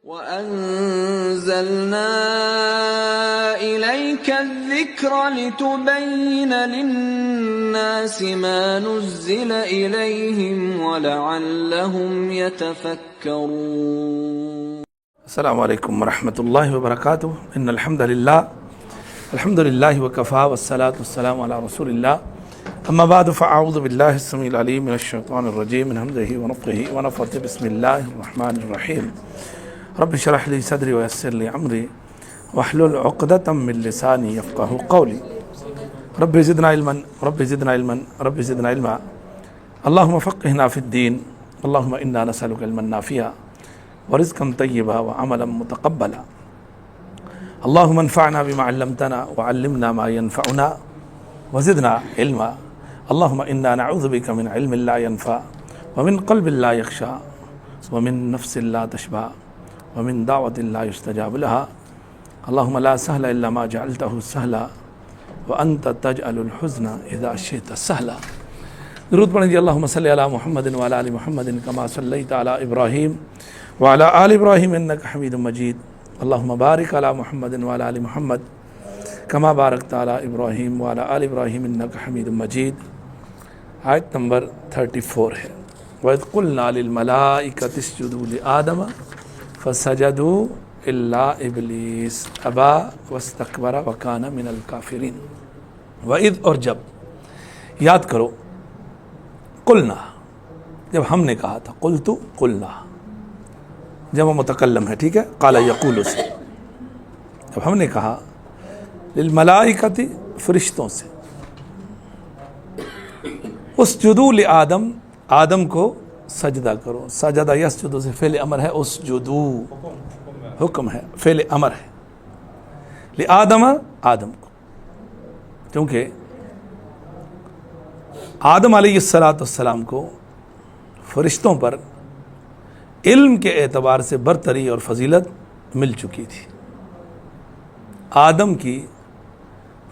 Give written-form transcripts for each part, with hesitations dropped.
وَأَنزَلْنَا إِلَيْكَ الذِّكْرَ لِتُبَيِّنَ لِلنَّاسِ مَا نُزِّلَ إِلَيْهِمْ وَلَعَلَّهُمْ يَتَفَكَّرُونَ. السلام علیکم ورحمۃ اللہ وبرکاتہ. ان الحمد للہ وکفا والصلاۃ والسلام علی رسول اللہ. اما بعد فاعوذ باللہ السمیع العلیم من الشیطان الرجیم من حمزہ ونفخہ ونفثہ. بسم اللہ الرحمن الرحیم. رب اشرح لی صدری ویسر لی امری واحلل عقدۃ من لسانی یفقہوا قولی. رب زدنا علما رب زدنا علما رب زدنا علما. اللہم فقہنا فی الدین. اللہم انا نسألک علما نافعا ورزقا طیبا وعملا متقبلا. اللہم انفعنا بما علمتنا وعلمنا ما ينفعنا وزدنا علما. اللہم انا نعوذ بک من علم لا ينفع ومن قلب لا يخشع ومن نفس لا تشبع ومن دعوة لا يستجاب لها. اللہم لا سهل الا ما جعلته سهلا وانت تجعل الحزن اذا شئت سهلا. درود پڑھیں جی. اللہم صلی علی محمد وعلی آل محمد کما صلیت علی ابراہیم وعلی آل ابراہیم انک حمید مجید. اللہم بارک علی محمد وعلی آل محمد کما بارکت علی ابراہیم وعلی آل ابراہیم انک حمید مجید. آیت نمبر 34 ہے. وَإِذْ قُلْنَا لِلْمَلَائِكَةِ اسْجُدُوا لِآدَمَ فَسَجَدُوا إِلَّا إِبْلِيسَ أَبَى وَاسْتَكْبَرَ وَكَانَ مِنَ الْكَافِرِينَ. وَإِذْ اور جب یاد کرو. قلنا جب ہم نے کہا تھا. قلتو قلنا جب متکلم ہے. ٹھیک ہے. قال یقول سے جب ہم نے کہا للملائکۃ فرشتوں سے اسجدوا لآدم آدم کو سجدہ کرو. سجدہ یسجد سے فعل امر ہے. اسجدوا حکم ہے. فعل امر ہے. لآدم آدم کو کیونکہ آدم علیہ السلام کو فرشتوں پر علم کے اعتبار سے برتری اور فضیلت مل چکی تھی. آدم کی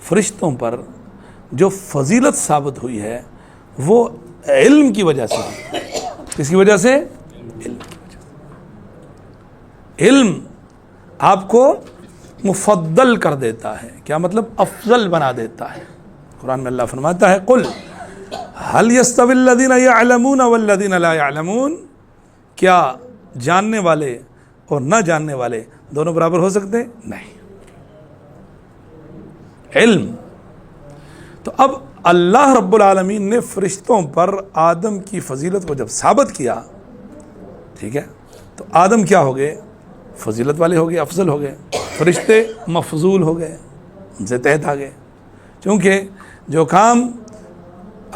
فرشتوں پر جو فضیلت ثابت ہوئی ہے وہ علم کی وجہ سے. کس کی وجہ سے؟ علم کی وجہ سے. علم آپ کو مفضل کر دیتا ہے. کیا مطلب؟ افضل بنا دیتا ہے. قرآن میں اللہ فرماتا ہے قل هل يستوي الذين يعلمون والذين لا يعلمون. کیا جاننے والے اور نہ جاننے والے دونوں برابر ہو سکتے؟ نہیں. علم. تو اب اللہ رب العالمین نے فرشتوں پر آدم کی فضیلت کو جب ثابت کیا، ٹھیک ہے، تو آدم کیا ہو گئے؟ فضیلت والے ہو گئے، افضل ہو گئے. فرشتے مفضول ہو گئے، ان سے تحت آ گئے. چونکہ جو کام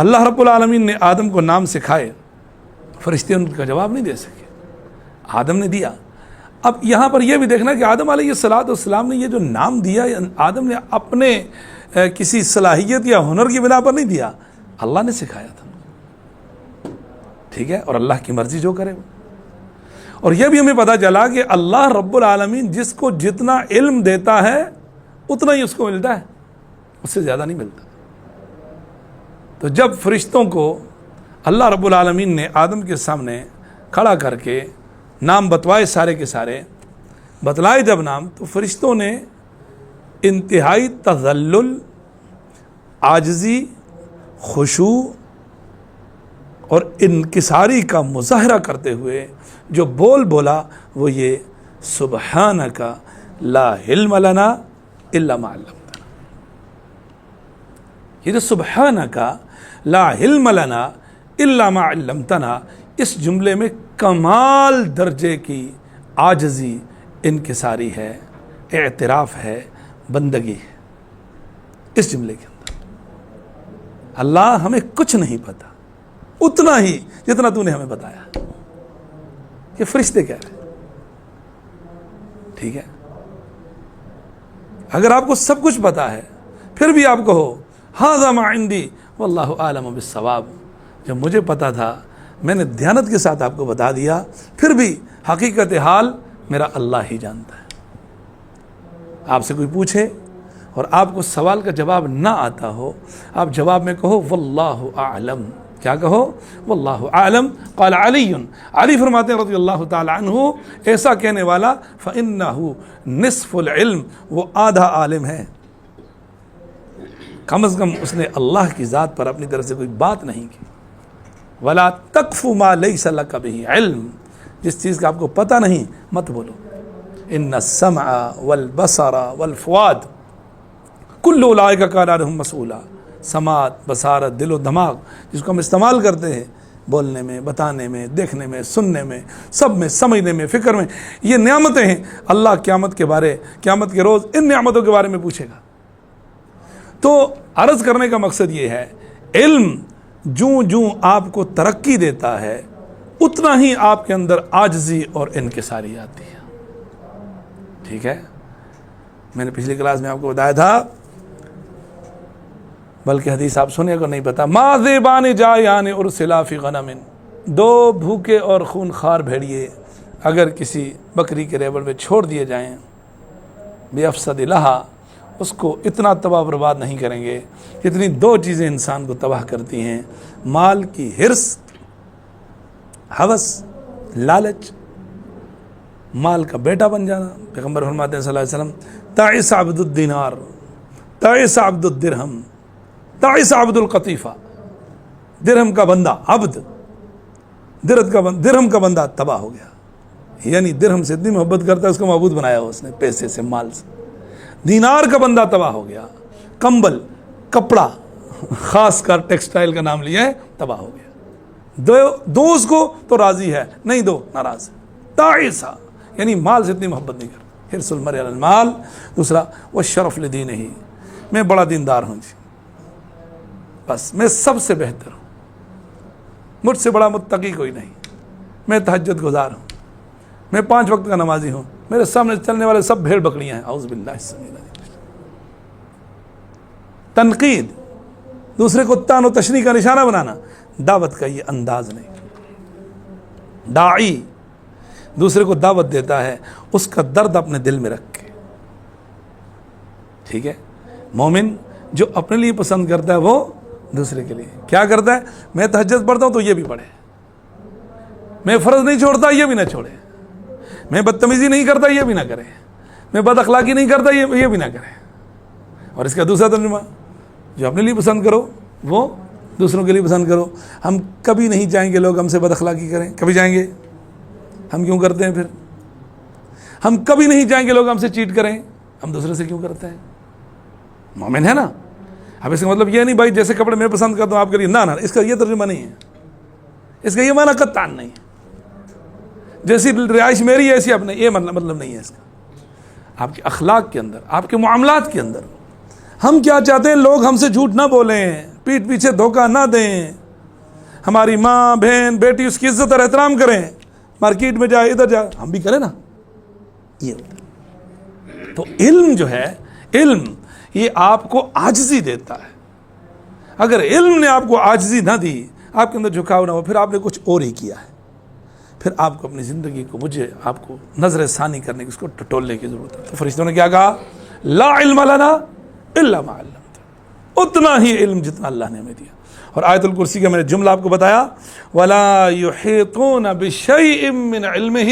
اللہ رب العالمین نے آدم کو نام سکھائے فرشتے ان کا جواب نہیں دے سکے، آدم نے دیا. اب یہاں پر یہ بھی دیکھنا کہ آدم علیہ السلام نے یہ جو نام دیا آدم نے اپنے کسی صلاحیت یا ہنر کی بنا پر نہیں دیا، اللہ نے سکھایا تھا. ٹھیک ہے. اور اللہ کی مرضی جو کرے. اور یہ بھی ہمیں پتہ چلا کہ اللہ رب العالمین جس کو جتنا علم دیتا ہے اتنا ہی اس کو ملتا ہے، اس سے زیادہ نہیں ملتا. تو جب فرشتوں کو اللہ رب العالمین نے آدم کے سامنے کھڑا کر کے نام بتوائے، سارے کے سارے بتلائے جب نام، تو فرشتوں نے انتہائی تذلل، عاجزی، خشوع اور انکساری کا مظاہرہ کرتے ہوئے جو بولا وہ یہ سبحانک لا علم لنا الا ما علمتنا. یہ جو سبحانک لا علم لنا الا ما علمتنا، اس جملے میں کمال درجے کی عاجزی، انکساری ہے، اعتراف ہے، بندگی ہے اس جملے کے اندر. اللہ ہمیں کچھ نہیں پتا، اتنا ہی جتنا تو نے ہمیں بتایا. یہ فرشتے کہہ رہے. ٹھیک ہے. اگر آپ کو سب کچھ پتا ہے پھر بھی آپ کہو ھذا ما عندی واللہ اعلم بالصواب، جب مجھے پتا تھا میں نے دیانت کے ساتھ آپ کو بتا دیا، پھر بھی حقیقت حال میرا اللہ ہی جانتا ہے. آپ سے کوئی پوچھے اور آپ کو سوال کا جواب نہ آتا ہو، آپ جواب میں کہو واللہ اعلم، کیا کہو؟ واللہ اعلم. قال علی، علی فرماتے ہیں رضی اللہ تعالی عنہ، ایسا کہنے والا فإنہ نصف العلم، وہ آدھا عالم ہے. کم از کم اس نے اللہ کی ذات پر اپنی طرف سے کوئی بات نہیں کی. ولا تقف ما لیس لک بہ علم، جس چیز کا آپ کو پتہ نہیں مت بولو. ان السمع والبصر والفؤاد کل اولئک کان عنہ مسئولا. سماعت، بصارت، دل و دماغ جس کو ہم استعمال کرتے ہیں بولنے میں، بتانے میں، دیکھنے میں، سننے میں، سب میں، سمجھنے میں، فکر میں، یہ نعمتیں ہیں. اللہ قیامت کے روز ان نعمتوں کے بارے میں پوچھے گا. تو عرض کرنے کا مقصد یہ ہے، علم جوں جوں آپ کو ترقی دیتا ہے اتنا ہی آپ کے اندر عاجزی اور انکساری آتی ہے. ٹھیک ہے، میں نے پچھلی کلاس میں آپ کو بتایا تھا، بلکہ حدیث آپ سنے کو نہیں پتا، ما ذئبان جائعان ارسلا فی غنم، دو بھوکے اور خون خوار بھیڑیے اگر کسی بکری کے ریوڑ میں چھوڑ دیے جائیں، بیفسد لہا، اس کو اتنا تباہ برباد نہیں کریں گے جتنی دو چیزیں انسان کو تباہ کرتی ہیں، مال کی حرص، ہوس، لالچ، مال کا بیٹا بن جانا. پیغمبر فرماتے ہیں صلی اللہ علیہ وسلم، تعس عبد الدینار، تعس عبد الدرہم، تعس عبد القطیفہ. درہم کا بندہ، عبد، درہم کا بندہ تباہ ہو گیا. یعنی درہم سے اتنی محبت کرتا ہے اس کو معبود بنایا ہو اس نے، پیسے سے، مال سے. دینار کا بندہ تباہ ہو گیا. کمبل، کپڑا، خاص کر ٹیکسٹائل کا نام لیا ہے، تباہ ہو گیا. دو اس کو تو راضی ہے، نہیں دو ناراض ہے. تعیسا یعنی مال سے اتنی محبت نہیں کر. حرص المرء علی المال. دوسرا والشرف لدینہ، میں بڑا دیندار ہوں جی، بس میں سب سے بہتر ہوں، مجھ سے بڑا متقی کوئی نہیں، میں تہجد گزار ہوں، میں 5 وقت کا نمازی ہوں، میرے سامنے چلنے والے سب بھیڑ بکریاں ہیں. اعوذ باللہ السمیع العلیم. تنقید، دوسرے کو طعن و تشنیع کا نشانہ بنانا، دعوت کا یہ انداز نہیں. داعی دوسرے کو دعوت دیتا ہے اس کا درد اپنے دل میں رکھ کے. ٹھیک ہے، مومن جو اپنے لیے پسند کرتا ہے وہ دوسرے کے لیے کیا کرتا ہے؟ میں تہجد پڑھتا ہوں تو یہ بھی پڑھے، میں فرض نہیں چھوڑتا یہ بھی نہ چھوڑے، میں بدتمیزی نہیں کرتا یہ بھی نہ کرے، میں بد اخلاقی نہیں کرتا یہ بھی نہ کرے. اور اس کا دوسرا ترجمہ، جو اپنے لیے پسند کرو وہ دوسروں کے لیے پسند کرو. ہم کبھی نہیں چاہیں گے لوگ ہم سے بد اخلاقی کریں، کبھی چاہیں گے؟ ہم کیوں کرتے ہیں پھر؟ ہم کبھی نہیں چاہیں گے لوگ ہم سے چیٹ کریں، ہم دوسرے سے کیوں کرتے ہیں؟ مومن ہے نا. اب اس کا مطلب یہ نہیں بھائی جیسے کپڑے میں پسند کرتا ہوں آپ کے لیے، نہ اس کا یہ ترجمہ نہیں ہے، اس کا یہ معنی قطعاً نہیں ہے. جیسی رہائش میری ہے ایسی اپنے، یہ مطلب نہیں ہے اس کا. آپ کے اخلاق کے اندر، آپ کے معاملات کے اندر ہم کیا چاہتے ہیں؟ لوگ ہم سے جھوٹ نہ بولیں، پیٹھ پیچھے دھوکہ نہ دیں، ہماری ماں، بہن، بیٹی اس کی عزت اور احترام کریں، مارکیٹ میں جائے، ادھر جائے، ہم بھی کریں نا. یہ تو علم جو ہے، علم یہ آپ کو عاجزی دیتا ہے. اگر علم نے آپ کو عاجزی نہ دی، آپ کے اندر جھکاؤ نہ ہو، پھر آپ نے کچھ اور ہی کیا ہے. پھر آپ کو اپنی زندگی کو، آپ کو نظر ثانی کرنے کی، اس کو ٹٹولنے کی ضرورت ہے. تو فرشتوں نے کیا کہا؟ لا علم لنا الا ما علمتنا، اتنا ہی علم جتنا اللہ نے ہمیں دیا. اور آیت الکرسی کا میں نے جملہ آپ کو بتایا، ولا یحیطون بشیء من علمہ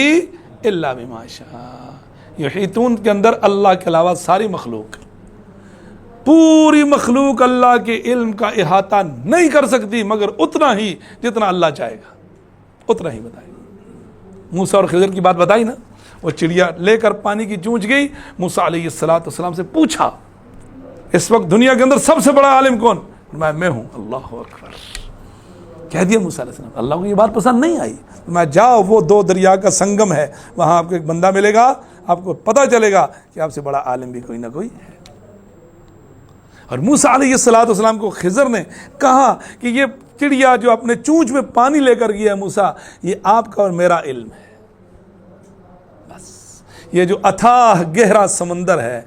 الا بما شاء. یحیطون کے اندر اللہ کے علاوہ ساری مخلوق، پوری مخلوق اللہ کے علم کا احاطہ نہیں کر سکتی مگر اتنا ہی جتنا اللہ چاہے گا، اتنا ہی بتائے گا. موسیٰ اور خضر کی بات بتائی نا، وہ چڑیا لے کر پانی کی چونچ گئی. موسیٰ علیہ السلام سے پوچھا اس وقت دنیا کے اندر سب سے بڑا عالم کون؟ میں ہوں. اللہ اکبر کہہ دیا موسیٰ علیہ السلام. اللہ کو یہ بات پسند نہیں آئی. میں جاؤ، وہ 2 دریا کا سنگم ہے، وہاں آپ کو ایک بندہ ملے گا، آپ کو پتہ چلے گا کہ آپ سے بڑا عالم بھی کوئی نہ کوئی ہے. اور موسیٰ علیہ السلام کو خضر نے کہا کہ یہ چڑیا جو اپنے چونچ میں پانی لے کر گیا ہے موسیٰ، یہ آپ کا اور میرا علم ہے. بس یہ جو اتھاہ گہرا سمندر ہے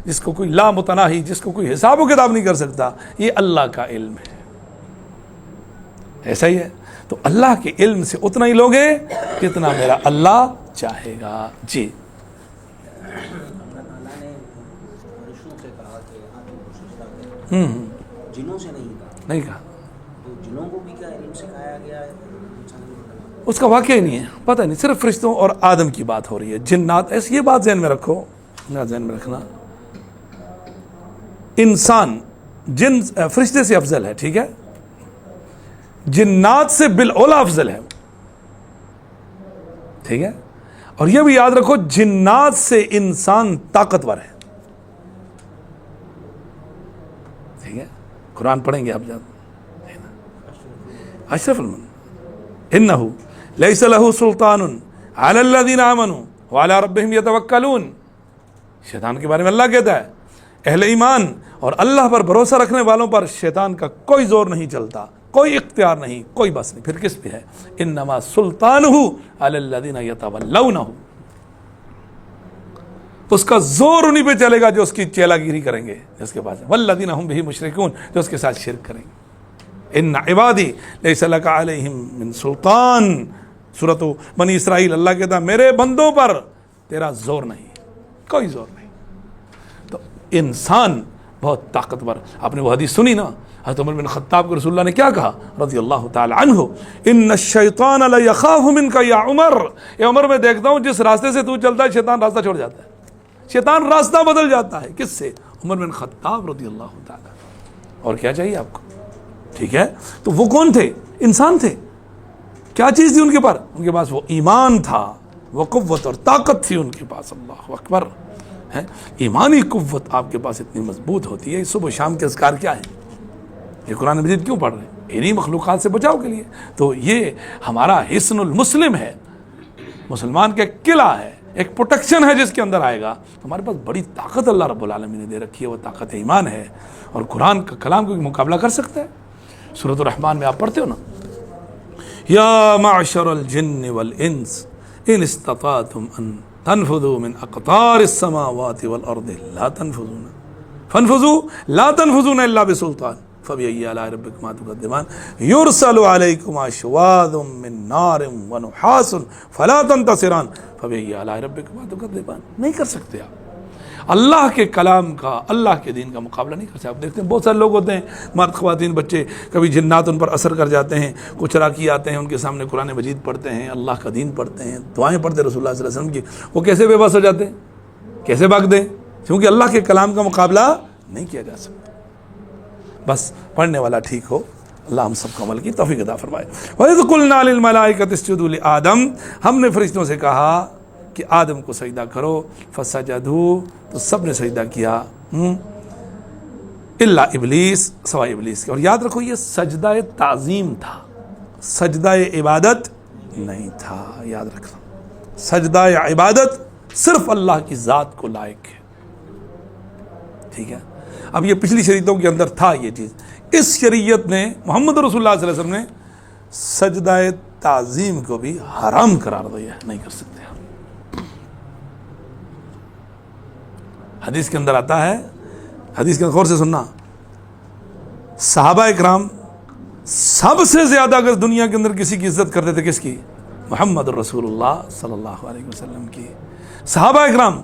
جس کو کوئی لامتناہی، جس کو کوئی حساب و کتاب نہیں کر سکتا، یہ اللہ کا علم ہے. ایسا ہی ہے. تو اللہ کے علم سے اتنا ہی لوگے جتنا میرا اللہ چاہے گا. جی جنوں سے نہیں کہا. تو جنوں کو بھی کیا علم سکھایا گیا ہے؟ اس کا واقعہ ہی نہیں ہے، پتہ نہیں، صرف فرشتوں اور آدم کی بات ہو رہی ہے، جنات ایسی، یہ بات ذہن میں رکھو، ذہن میں رکھنا، انسان جن فرشتے سے افضل ہے، ٹھیک ہے، جنات سے بالاولیٰ افضل ہے، ٹھیک ہے، اور یہ بھی یاد رکھو جنات سے انسان طاقتور ہے، ٹھیک ہے، قرآن پڑھیں گے آپ جب، اشرف المن انہو لیس لہ سلطان علی الذین آمنوا وعلی ربہم یتوکلون، شیطان کے بارے میں اللہ کہتا ہے اہل ایمان اور اللہ پر بھروسہ رکھنے والوں پر شیطان کا کوئی زور نہیں چلتا، کوئی اختیار نہیں، کوئی بس نہیں، پھر کس پہ ہے؟ انما سلطانہ علی الذین یتولونہ، اس کا زور انہی پہ چلے گا جو اس کی چیلا گیری کریں گے، جس کے پاس والذین ہم بہ مشرکون، جو اس کے ساتھ شرک کریں گے۔ ان عبادی لیس لک علیہم من سلطان، سورۃ بنی اسرائیل، اللہ کہتا ہے میرے بندوں پر تیرا زور نہیں، کوئی زور نہیں۔ تو انسان بہت طاقتور، آپ نے وہ حدیث سنی نا حضرت عمر بن خطاب کو رسول اللہ نے کیا کہا رضی اللہ تعالی عنہ، ان الشیطان لیخاف منک یا عمر، اے عمر میں دیکھتا ہوں جس راستے سے تو چلتا ہے شیطان راستہ چھوڑ جاتا ہے، شیطان راستہ بدل جاتا ہے، کس سے؟ عمر بن خطاب رضی اللہ تعالی۔ اور کیا چاہیے آپ کو؟ ٹھیک ہے، تو وہ کون تھے؟ انسان تھے، کیا چیز تھی ان کے پاس؟ ان کے پاس وہ ایمان تھا، وہ قوت اور طاقت تھی ان کے پاس، اللہ اکبر ہے، ایمانی قوت آپ کے پاس اتنی مضبوط ہوتی ہے۔ صبح شام کے اذکار کیا ہیں؟ یہ قرآن مجید کیوں پڑھ رہے ہیں؟ انہی مخلوقات سے بچاؤ کے لیے۔ تو یہ ہمارا حصن المسلم ہے، مسلمان کا قلعہ ہے، ایک پروٹیکشن ہے جس کے اندر آئے گا۔ ہمارے پاس بڑی طاقت اللہ رب العالمین نے دے رکھی ہے، وہ طاقت ایمان ہے، اور قرآن کا کلام کو مقابلہ کر سکتا ہے۔ سورۃ الرحمن میں آپ پڑھتے ہو نا، یا معشر الجن والانس ان استطعتم ان تنفذوا من اقطار السماوات والارض لا تنفذون فانفذوا لا تنفذون الا بسلطان فبأي آلاء ربكما تكذبان يرسل عليكما شواظ من نار ونحاس فلا تنتصران فبأي آلاء ربكما تكذبان۔ نہیں کر سکتے آپ اللہ کے کلام کا، اللہ کے دین کا مقابلہ نہیں کر سکتے۔ آپ دیکھتے ہیں بہت سارے لوگ ہوتے ہیں، مرد خواتین بچے، کبھی جنات ان پر اثر کر جاتے ہیں، کچھ راکی آتے ہیں ان کے سامنے قرآن مجید پڑھتے ہیں، اللہ کا دین پڑھتے ہیں، دعائیں پڑھتے ہیں رسول اللہ صلی اللہ علیہ وسلم کی، وہ کیسے بے بس ہو جاتے ہیں، کیسے بھاگ دیں؟ کیونکہ اللہ کے کلام کا مقابلہ نہیں کیا جا سکتا۔ بس پڑھنے والا ٹھیک ہو، اللہ ہم سب کو عمل کی توفیق عطا فرمائے۔ وَإِذْ قُلْنَا لِلْمَلَائِكَةِ اسْجُدُوا لِآدَمَ، ہم نے فرشتوں سے کہا کہ آدم کو سجدہ کرو، فسجدوا، تو سب نے سجدہ کیا، الا ابلیس، سوائے ابلیس کے۔ اور یاد رکھو یہ سجدہ تعظیم تھا، سجدہ عبادت نہیں تھا، یاد رکھنا، سجدہ عبادت صرف اللہ کی ذات کو لائق ہے، ٹھیک ہے۔ اب یہ پچھلی شریعتوں کے اندر تھا یہ چیز، اس شریعت نے محمد رسول اللہ صلی اللہ علیہ وسلم نے سجدہ تعظیم کو بھی حرام قرار دیا ہے، نہیں کر سکتے۔ حدیث کے اندر آتا ہے، حدیث کے غور سے سننا، صحابہ اکرام سب سے زیادہ اگر دنیا کے اندر کسی کی عزت کرتے تھے، کس کی؟ محمد رسول اللہ صلی اللہ علیہ وسلم کی۔ صحابہ اکرام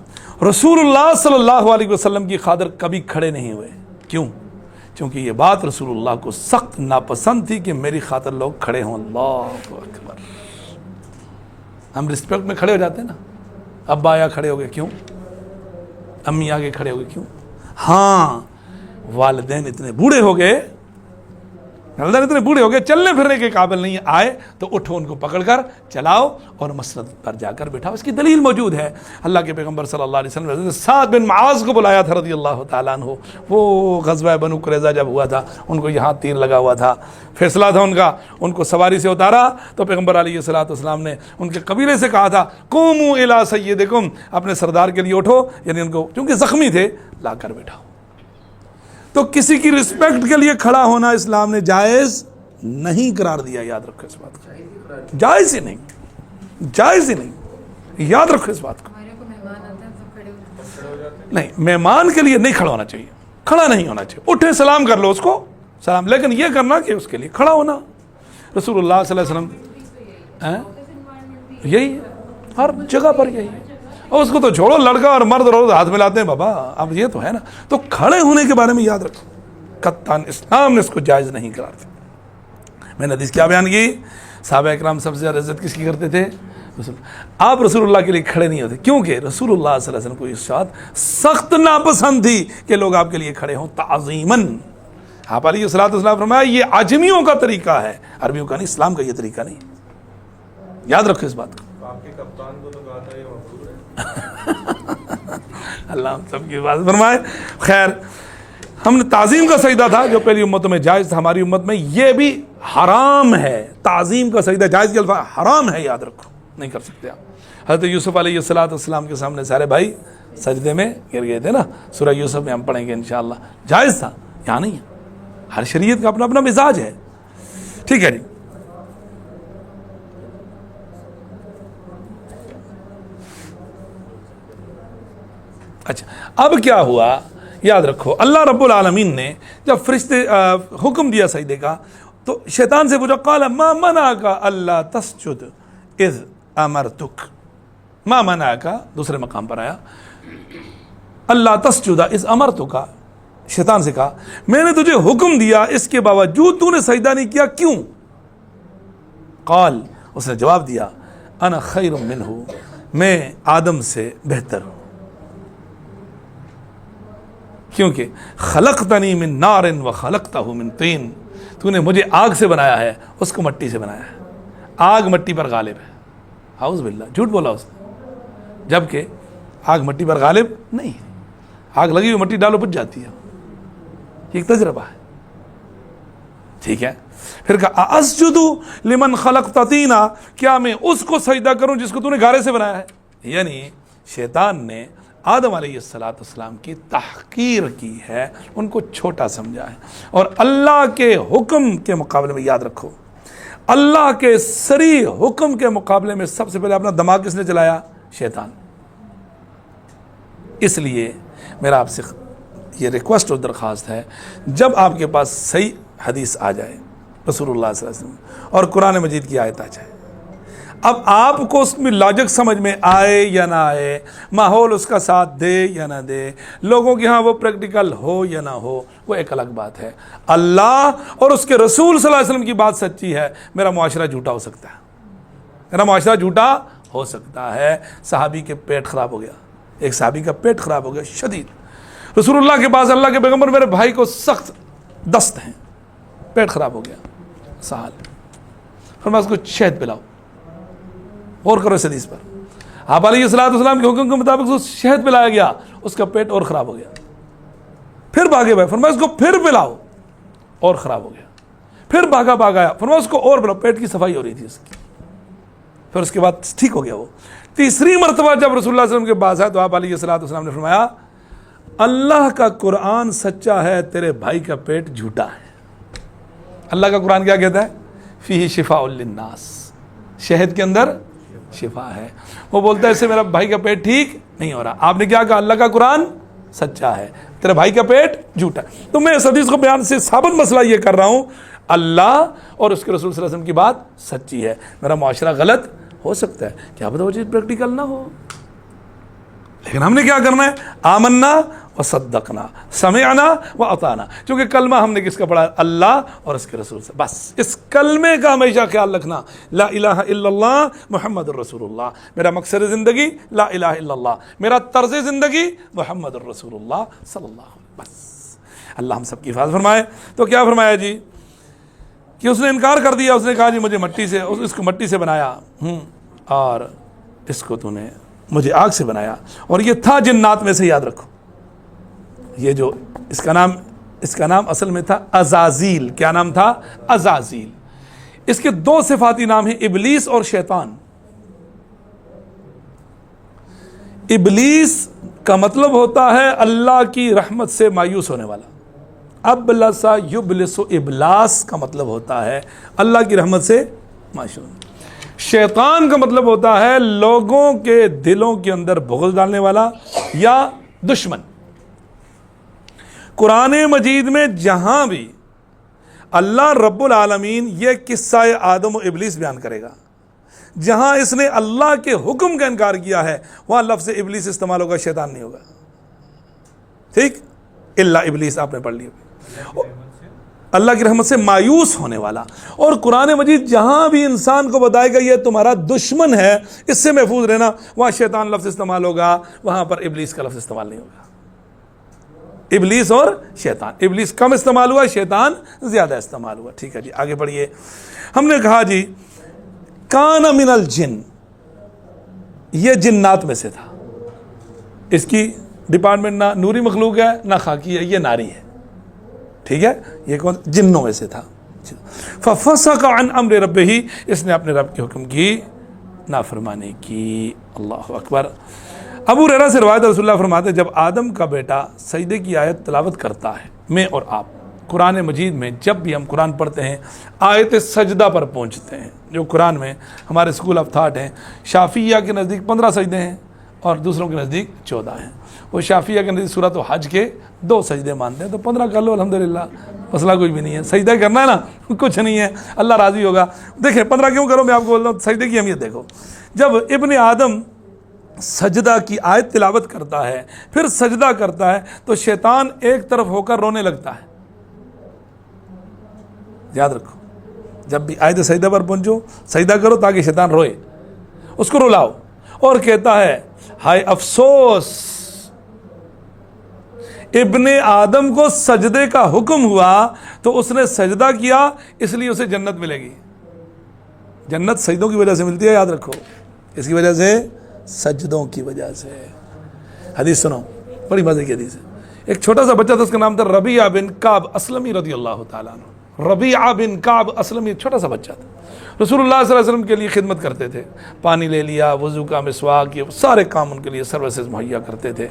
رسول اللہ صلی اللہ علیہ وسلم کی خاطر کبھی کھڑے نہیں ہوئے، کیوں؟ کیونکہ یہ بات رسول اللہ کو سخت ناپسند تھی کہ میری خاطر لوگ کھڑے ہوں، اللہ اکبر۔ ہم رسپیکٹ میں کھڑے ہو جاتے ہیں نا، ابا آیا کھڑے ہو گئے، کیوں؟ امی آگے کھڑے ہو گئے، کیوں؟ ہاں، والدین اتنے بوڑھے ہو گئے، چلنے پھرنے کے قابل نہیں آئے تو اٹھو، ان کو پکڑ کر چلاؤ اور مسند پر جا کر بٹھاؤ۔ اس کی دلیل موجود ہے، اللہ کے پیغمبر صلی اللہ علیہ وسلم نے سعد بن معاذ کو بلایا تھا رضی اللہ تعالیٰ عنہ، وہ غزوہ بنو قریظہ جب ہوا تھا، ان کو یہاں تیر لگا ہوا تھا، فیصلہ تھا ان کا، ان کو سواری سے اتارا تو پیغمبر علیہ الصلوۃ والسلام نے ان کے قبیلے سے کہا تھا قوموا الی سیدکم، اپنے سردار کے لیے اٹھو، یعنی ان کو چونکہ زخمی تھے لا کر بٹھاؤ۔ تو کسی کی رسپیکٹ کے لیے کھڑا ہونا اسلام نے جائز نہیں قرار دیا، یاد رکھو اس بات کو، جائز ہی نہیں، جائز ہی نہیں، یاد رکھو اس بات کو۔ نہیں، مہمان کے لیے نہیں کھڑا ہونا چاہیے، کھڑا نہیں ہونا چاہیے، اٹھے سلام کر لو اس کو سلام، لیکن یہ کرنا کہ اس کے لیے کھڑا ہونا، رسول اللہ صلی اللہ علیہ وسلم یہی ہر جگہ پر یہی ہے۔ اور اس کو تو چھوڑو، لڑکا اور مرد روز ہاتھ ملاتے ہیں بابا، اب یہ تو ہے نا، تو کھڑے ہونے کے بارے میں یاد رکھو، قطعاً اسلام نے اس کو جائز نہیں قرار دیا۔ میں نے حدیث کیا بیان کی؟ صحابہ اکرام سب سے زیادہ عزت کس کی کرتے تھے؟ آپ رسول اللہ کے لیے کھڑے نہیں ہوتے، کیونکہ رسول اللہ صلی اللہ علیہ وسلم کو ارشاد سخت ناپسند تھی کہ لوگ آپ کے لیے کھڑے ہوں تعظیماً۔ آپ علیہ الصلوۃ والسلام فرمایا یہ عجمیوں کا طریقہ ہے، عربیوں کا نہیں، اسلام کا یہ طریقہ نہیں، یاد رکھو اس بات کو۔ آپ کے کپتان کو تو کہا تھا یہ مقبول ہے۔ اللہ ہم سب کی بات فرمائے۔ خیر، ہم نے تعظیم کا سجدہ تھا جو پہلی امتوں میں جائز تھا، ہماری امت میں یہ بھی حرام ہے۔ تعظیم کا سجدہ جائز کے الفاظ حرام ہے، یاد رکھو، نہیں کر سکتے آپ۔ حضرت یوسف علیہ السلام کے سامنے سارے بھائی سجدے میں گر گئے تھے نا، سورہ یوسف میں ہم پڑھیں گے انشاءاللہ، جائز تھا، یہاں نہیں ہے۔ ہر شریعت کا اپنا اپنا مزاج ہے، ٹھیک ہے جی۔ اچھا، اب کیا ہوا یاد رکھو، اللہ رب العالمین نے جب فرشتے حکم دیا سجدے کا تو شیطان سے پوچھا قال ما منعک الا تسجد اذ امرتک، ما منعک دوسرے مقام پر آیا اللہ تسجد اذ امرتک، شیطان سے کہا میں نے تجھے حکم دیا اس کے باوجود تو نے سجدہ نہیں کیا، کیوں؟ قال، اس نے جواب دیا انا خیر منہ، میں آدم سے بہتر ہوں، کیونکہ خلقتنی من نار و خلقتہ من طین، تو نے مجھے آگ سے بنایا ہے، اس کو مٹی سے بنایا ہے، آگ مٹی پر غالب ہے، اعوذ باللہ، جھوٹ بولا اس نے، جبکہ آگ مٹی پر غالب نہیں ہے، آگ لگی ہوئی مٹی ڈالو بجھ جاتی ہے، یہ ایک تجربہ ہے، ٹھیک ہے۔ پھر کہا اسجد لمن خلقت طینا، کیا میں اس کو سجدہ کروں جس کو تو نے گارے سے بنایا ہے؟ یعنی شیطان نے آدم علیہ السلام کی تحقیر کی ہے، ان کو چھوٹا سمجھا ہے، اور اللہ کے حکم کے مقابلے میں یاد رکھو، اللہ کے صریح حکم کے مقابلے میں سب سے پہلے اپنا دماغ کس نے چلایا؟ شیطان۔ اس لیے میرا آپ سے یہ ریکویسٹ اور درخواست ہے، جب آپ کے پاس صحیح حدیث آ جائے رسول اللہ صلی اللہ علیہ وسلم اور قرآن مجید کی آیت آ جائے، اب آپ کو اس میں لاجک سمجھ میں آئے یا نہ آئے، ماحول اس کا ساتھ دے یا نہ دے، لوگوں کے ہاں وہ پریکٹیکل ہو یا نہ ہو، وہ ایک الگ بات ہے۔ اللہ اور اس کے رسول صلی اللہ علیہ وسلم کی بات سچی ہے، میرا معاشرہ جھوٹا ہو سکتا ہے، میرا معاشرہ جھوٹا ہو سکتا ہے۔ صحابی کے پیٹ خراب ہو گیا، ایک صحابی کا پیٹ خراب ہو گیا شدید، رسول اللہ کے پاس اللہ کے پیغمبر میرے بھائی کو سخت دست ہیں، پیٹ خراب ہو گیا، سہال، فرمایا اس کو شہد پلاؤ، اور کرو اس حدیث پر۔ آپ علیہ السلام کے حکم کے مطابق اس شہد پلایا گیا، اس کا پیٹ اور خراب ہو گیا، پھر بھاگے بھائی، فرمایا اس کو پھر پلاؤ، اور خراب ہو گیا، پھر بھاگا آیا، فرمایا اس کو اور پلاؤ، پیٹ کی صفائی ہو رہی تھی اس کی، پھر اس کے بعد ٹھیک ہو گیا وہ۔ تیسری مرتبہ جب رسول اللہ صلی اللہ علیہ وسلم کے پاس آیا تو آپ علیہ السلام نے فرمایا اللہ کا قرآن سچا ہے، تیرے بھائی کا پیٹ جھوٹا ہے۔ اللہ کا قرآن کیا کہتا ہے؟ فیہ شفاء للناس، شہد کے اندر شفا ہے۔ وہ بولتا ہے اس سے میرا بھائی کا پیٹ ٹھیک نہیں ہو رہا، آپ نے کیا کہا؟ اللہ کا قرآن سچا ہے، تیرے بھائی کا پیٹ جھوٹا ہے۔ تو میں اس حدیث کو بیان سے ثابت مسئلہ یہ کر رہا ہوں، اللہ اور اس کے رسول صلی اللہ علیہ وسلم کی بات سچی ہے، میرا معاشرہ غلط ہو سکتا ہے، کیا پتہ وہ چیز پریکٹیکل نہ ہو، لیکن ہم نے کیا کرنا ہے؟ آمنا و صدقنا، سمعنا و اطعنا، چونکہ کلمہ ہم نے کس کا پڑھا؟ اللہ اور اس کے رسول سے، بس اس کلمے کا ہمیشہ خیال رکھنا، لا الہ الا اللہ محمد الرسول اللہ، میرا مقصد زندگی لا الہ الا اللہ، میرا طرز زندگی محمد الرسول اللہ صلی اللہ علیہ وسلم، بس اللہ ہم سب کی حفاظت فرمائے۔ تو کیا فرمایا جی کہ اس نے انکار کر دیا، اس نے کہا جی مجھے مٹی سے، اس کو مٹی سے بنایا اور اس کو تو نے مجھے آگ سے بنایا، اور یہ تھا جنات میں سے، یاد رکھو، یہ جو اس کا نام اصل میں تھا عزازیل۔ کیا نام تھا؟ عزازیل۔ اس کے دو صفاتی نام ہیں، ابلیس اور شیطان۔ ابلیس کا مطلب ہوتا ہے اللہ کی رحمت سے مایوس ہونے والا، ابلس یبلس، ابلاس کا مطلب ہوتا ہے اللہ کی رحمت سے مایوس ہونا۔ شیطان کا مطلب ہوتا ہے لوگوں کے دلوں کے اندر بغض ڈالنے والا یا دشمن۔ قرآن مجید میں جہاں بھی اللہ رب العالمین یہ قصہ آدم و ابلیس بیان کرے گا، جہاں اس نے اللہ کے حکم کا انکار کیا ہے، وہاں لفظ ابلیس استعمال ہوگا، شیطان نہیں ہوگا، ٹھیک؟ اللہ ابلیس آپ نے پڑھ لیا، اللہ کی رحمت سے مایوس ہونے والا. اور قرآن مجید جہاں بھی انسان کو بتائے گا یہ تمہارا دشمن ہے، اس سے محفوظ رہنا، وہاں شیطان لفظ استعمال ہوگا، وہاں پر ابلیس کا لفظ استعمال نہیں ہوگا. ابلیس اور شیطان، ابلیس کم استعمال ہوا، شیطان زیادہ استعمال ہوا. ٹھیک ہے جی، آگے بڑھیے. ہم نے کہا جی کان من الجن، یہ جنات میں سے تھا. اس کی ڈپارٹمنٹ نہ نوری مخلوق ہے نہ خاکی ہے، یہ ناری ہے. ٹھیک ہے، یہ کون؟ جنوں میں سے تھا. ففسق عن امر ربہ، اس نے اپنے رب کے حکم کی نافرمانی کی. اللہ اکبر. ابو ہریرہ سے روایت، رسول اللہ فرماتے جب آدم کا بیٹا سجدے کی آیت تلاوت کرتا ہے، میں اور آپ قرآن مجید میں جب بھی ہم قرآن پڑھتے ہیں آیت سجدہ پر پہنچتے ہیں، جو قرآن میں ہمارے اسکول آف تھاٹ ہیں، شافعیہ کے نزدیک 15 سجدے ہیں اور دوسروں کے نزدیک 14 ہیں. وہ شافعیہ کے نزدیک سورۃ حج کے 2 سجدے مانتے ہیں، تو 15 کر لو، الحمدللہ، مسئلہ کوئی بھی نہیں ہے. سجدہ کرنا ہے نا، کچھ نہیں ہے، اللہ راضی ہوگا. دیکھیں 15 کیوں کرو، میں آپ کو بولتا ہوں سجدے کی اہمیت دیکھو. جب ابن آدم سجدہ کی آیت تلاوت کرتا ہے، پھر سجدہ کرتا ہے، تو شیطان ایک طرف ہو کر رونے لگتا ہے. یاد رکھو، جب بھی آیت سجدہ پر پہنچو سجدہ کرو تاکہ شیطان روئے، اس کو رلاؤ. اور کہتا ہے ہائے افسوس، ابن آدم کو سجدے کا حکم ہوا تو اس نے سجدہ کیا، اس لیے اسے جنت ملے گی. جنت سجدوں کی وجہ سے ملتی ہے، یاد رکھو، اس کی وجہ سے، سجدوں کی وجہ سے. حدیث سنو، بڑی مزے کی حدیث ہے. ایک چھوٹا سا بچہ تھا، اس کا نام تھا ربیعہ بن کعب اسلمی رضی اللہ تعالیٰ عنہ. ربیعہ بن کعب اسلمی، چھوٹا سا بچہ تھا. رسول اللہ صلی اللہ علیہ وسلم کے لیے خدمت کرتے تھے، پانی لے لیا، وضو کا، مسواک، یہ سارے کام ان کے لیے سروسز مہیا کرتے تھے.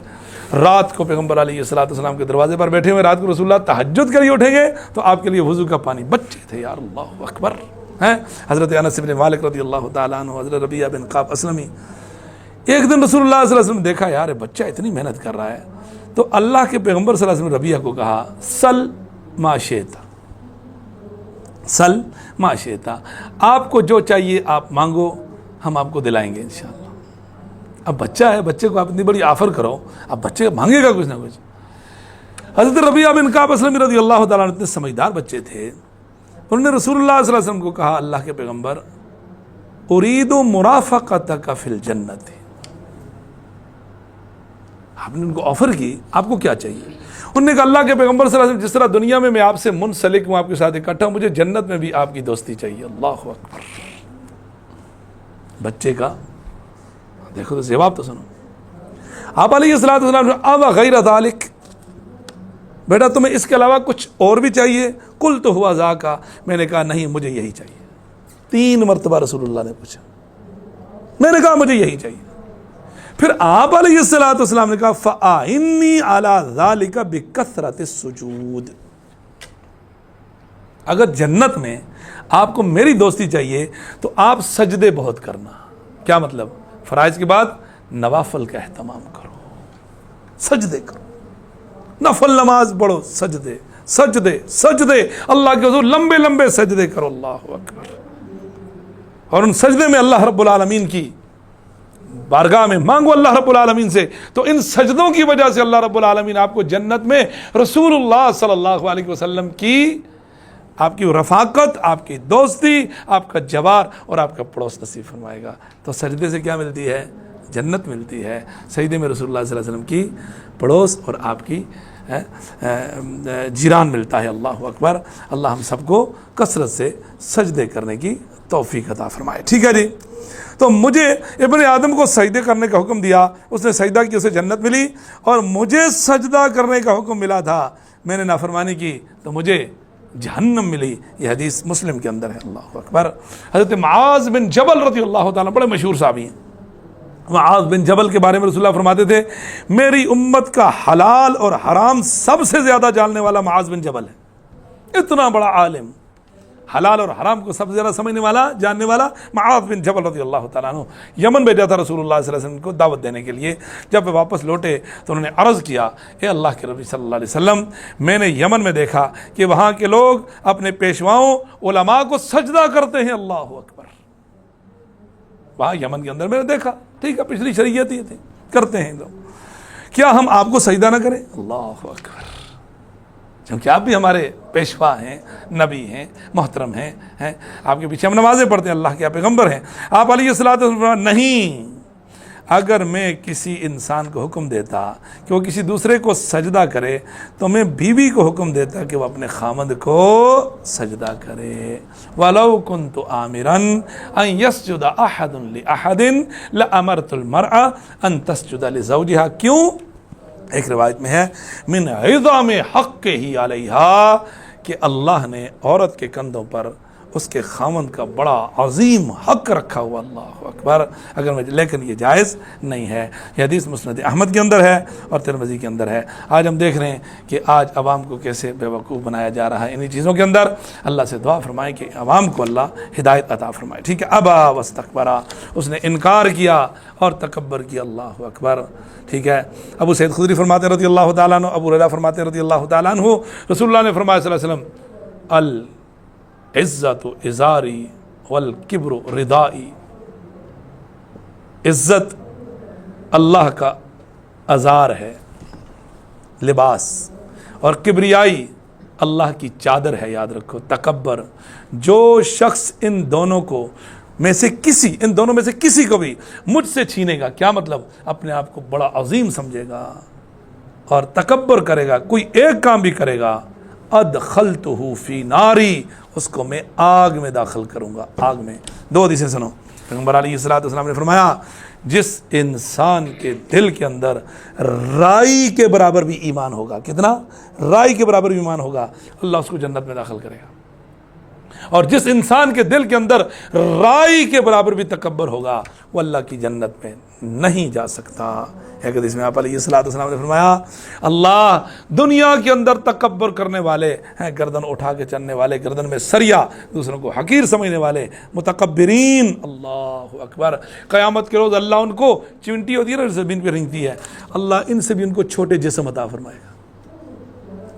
رات کو پیغمبر علیہ الصلوۃ والسلام کے دروازے پر بیٹھے ہوئے، رات کو رسول اللہ تہجد کے لیے اٹھیں گے تو آپ کے لیے وضو کا پانی. بچے تھے یار، اللہ اکبر. ہیں حضرت انس بن مالک رضی اللہ تعالیٰ عنہ، حضرت ربیعہ بن کعب اسلمی. ایک دن رسول اللہ صلی اللہ علیہ وسلم نے دیکھا یار بچہ اتنی محنت کر رہا ہے، تو اللہ کے پیغمبر صلی اللہ علیہ وسلم نے ربیعہ کو کہا سل ما شئت، سل ما شئت، آپ کو جو چاہیے آپ مانگو، ہم آپ کو دلائیں گے انشاءاللہ. اب بچہ ہے، بچے کو آپ اتنی بڑی آفر کرو، اب بچے مانگے گا کچھ نہ کچھ. حضرت ربیعہ بن کعب اسلمی رضی اللہ تعالیٰ عنہ اتنے سمجھدار بچے تھے، انہوں نے رسول اللہ صلی اللہ علیہ وسلم کو کہا اللہ کے پیغمبر ارید مرافقتک فی الجنت. آپ نے ان کو آفر کی، آپ کو کیا چاہیے؟ انہوں نے کہا اللہ کے پیغمبر صلی اللہ علیہ وسلم جس طرح دنیا میں آپ سے منسلک ہوں، آپ کے ساتھ اکٹھا ہوں، مجھے جنت میں بھی آپ کی دوستی چاہیے. اللہ اکبر. بچے کا دیکھو تو جواب تو سنو. آپ علیہ الصلوۃ والسلام نے اب غیر ذالک، بیٹا تمہیں اس کے علاوہ کچھ اور بھی چاہیے؟ قلت ہوا ذاک، میں نے کہا نہیں مجھے یہی چاہیے. 3 مرتبہ رسول اللہ نے پوچھا، میں نے کہا مجھے یہی چاہیے. پھر آپ علیہ الصلوۃ والسلام نے کہا فَأَعِنِّي عَلَى ذَلِكَ بِكَثْرَةِ السُّجُودِ. اگر جنت میں آپ کو میری دوستی چاہیے تو آپ سجدے بہت کرنا. کیا مطلب؟ فرائض کے بعد نوافل کا اہتمام کرو، سجدے کرو، نفل نماز پڑھو، سجدے سجدے سجدے، اللہ کے حضور لمبے لمبے سجدے کرو. اللہ اکبر. اور ان سجدے میں اللہ رب العالمین کی بارگاہ میں مانگو اللہ رب العالمین سے. تو ان سجدوں کی وجہ سے اللہ رب العالمین آپ کو جنت میں رسول اللہ صلی اللہ علیہ وسلم کی، آپ کی رفاقت، آپ کی دوستی، آپ کا جوار اور آپ کا پڑوس نصیب فرمائے گا. تو سجدے سے کیا ملتی ہے؟ جنت ملتی ہے. سجدے میں رسول اللہ صلی اللہ علیہ وسلم کی پڑوس اور آپ کی جیران ملتا ہے. اللہ اکبر. اللہ ہم سب کو کثرت سے سجدے کرنے کی توفیق عطا فرمائے. ٹھیک ہے جی. تو مجھے ابن آدم کو سجدے کرنے کا حکم دیا، اس نے سجدہ کی، اسے جنت ملی، اور مجھے سجدہ کرنے کا حکم ملا تھا، میں نے نافرمانی کی تو مجھے جہنم ملی. یہ حدیث مسلم کے اندر ہے. اللہ اکبر. حضرت معاذ بن جبل رضی اللہ تعالیٰ بڑے مشہور صحابی ہیں. معاذ بن جبل کے بارے میں رسول اللہ فرماتے تھے میری امت کا حلال اور حرام سب سے زیادہ جاننے والا معاذ بن جبل ہے. اتنا بڑا عالم، حلال اور حرام کو سب سے زیادہ سمجھنے والا، جاننے والا معاذ بن جبل رضی اللہ تعالیٰ عنہ. یمن بھیجا تھا رسول اللہ صلی اللہ علیہ وسلم کو دعوت دینے کے لیے. جب وہ واپس لوٹے تو انہوں نے عرض کیا اے اللہ کے نبی صلی اللہ علیہ وسلم، میں نے یمن میں دیکھا کہ وہاں کے لوگ اپنے پیشواؤں علماء کو سجدہ کرتے ہیں. اللہ اکبر. وہاں یمن کے اندر میں نے دیکھا. ٹھیک ہے، پچھلی شریعت یہ تھی، کرتے ہیں لوگ. کیا ہم آپ کو سجدہ نہ کریں؟ اللہ اکبر. کیونکہ آپ بھی ہمارے پیشوا ہیں، نبی ہیں، محترم ہیں، آپ کے پیچھے ہم نمازیں پڑھتے ہیں، اللہ کے پیغمبر ہیں۔ آپ علیہ الصلوۃ والسلام نہیں، اگر میں کسی انسان کو حکم دیتا کہ وہ کسی دوسرے کو سجدہ کرے تو میں بیوی کو حکم دیتا کہ وہ اپنے خامند کو سجدہ کرے۔ وَلَوْ كُنْتُ آمِرًا أَن يَسْجُدَ أَحَدٌ لِأَحَدٍ لَأَمَرْتُ الْمَرْأَ أَن تَسْجُدَ لِزَوْجِهَا۔ کیوں؟ ایک روایت میں ہے من عظام حق ہی علیہا، کہ اللہ نے عورت کے کندھوں پر اس کے خامند کا بڑا عظیم حق رکھا ہوا، اللہ اکبر، لیکن یہ جائز نہیں ہے۔ یہ حدیث مسند احمد کے اندر ہے اور ترمذی کے اندر ہے۔ آج ہم دیکھ رہے ہیں کہ آج عوام کو کیسے بے وقوف بنایا جا رہا ہے انہی چیزوں کے اندر۔ اللہ سے دعا فرمائے کہ عوام کو اللہ ہدایت عطا فرمائے۔ ٹھیک ہے، ابا واستکبرا، اس نے انکار کیا اور تکبر کیا، اللہ اکبر۔ ٹھیک ہے، ابو سعید خدری فرماتے رضی اللہ تعالیٰ عنہ، ابو ہریرہ فرماتے رضی اللہ تعالیٰ عنہ، رسول اللہ نے فرمایا صلی اللہ علیہ وسلم عزت ازاری والکبر ردائی، عزت اللہ کا ازار ہے، لباس، اور کبریائی اللہ کی چادر ہے، یاد رکھو۔ تکبر، جو شخص ان دونوں میں سے کسی کو بھی مجھ سے چھینے گا، کیا مطلب؟ اپنے آپ کو بڑا عظیم سمجھے گا اور تکبر کرے گا، کوئی ایک کام بھی کرے گا، ادخلتہ فی ناری، اس کو میں آگ میں داخل کروں گا، آگ میں۔ دو حدیثیں سنو، پیغمبر علیہ السلام نے فرمایا جس انسان کے دل کے اندر رائی کے برابر بھی ایمان ہوگا، کتنا؟ رائی کے برابر بھی ایمان ہوگا، اللہ اس کو جنت میں داخل کرے گا۔ اور جس انسان کے دل کے اندر رائی کے برابر بھی تکبر ہوگا وہ اللہ کی جنت میں نہیں جا سکتا۔ ایک حدیث میں آپ علیہ السلام نے فرمایا اللہ دنیا کے اندر تکبر کرنے والے ہیں، گردن اٹھا کے چلنے والے، گردن میں سریا، دوسروں کو حقیر سمجھنے والے، متکبرین، اللہ اکبر، قیامت کے روز اللہ ان کو چونٹی ہوتی ہے نا زمین پہ رینگتی ہے، اللہ ان سے بھی ان کو چھوٹے جسم عطا فرمائے گا۔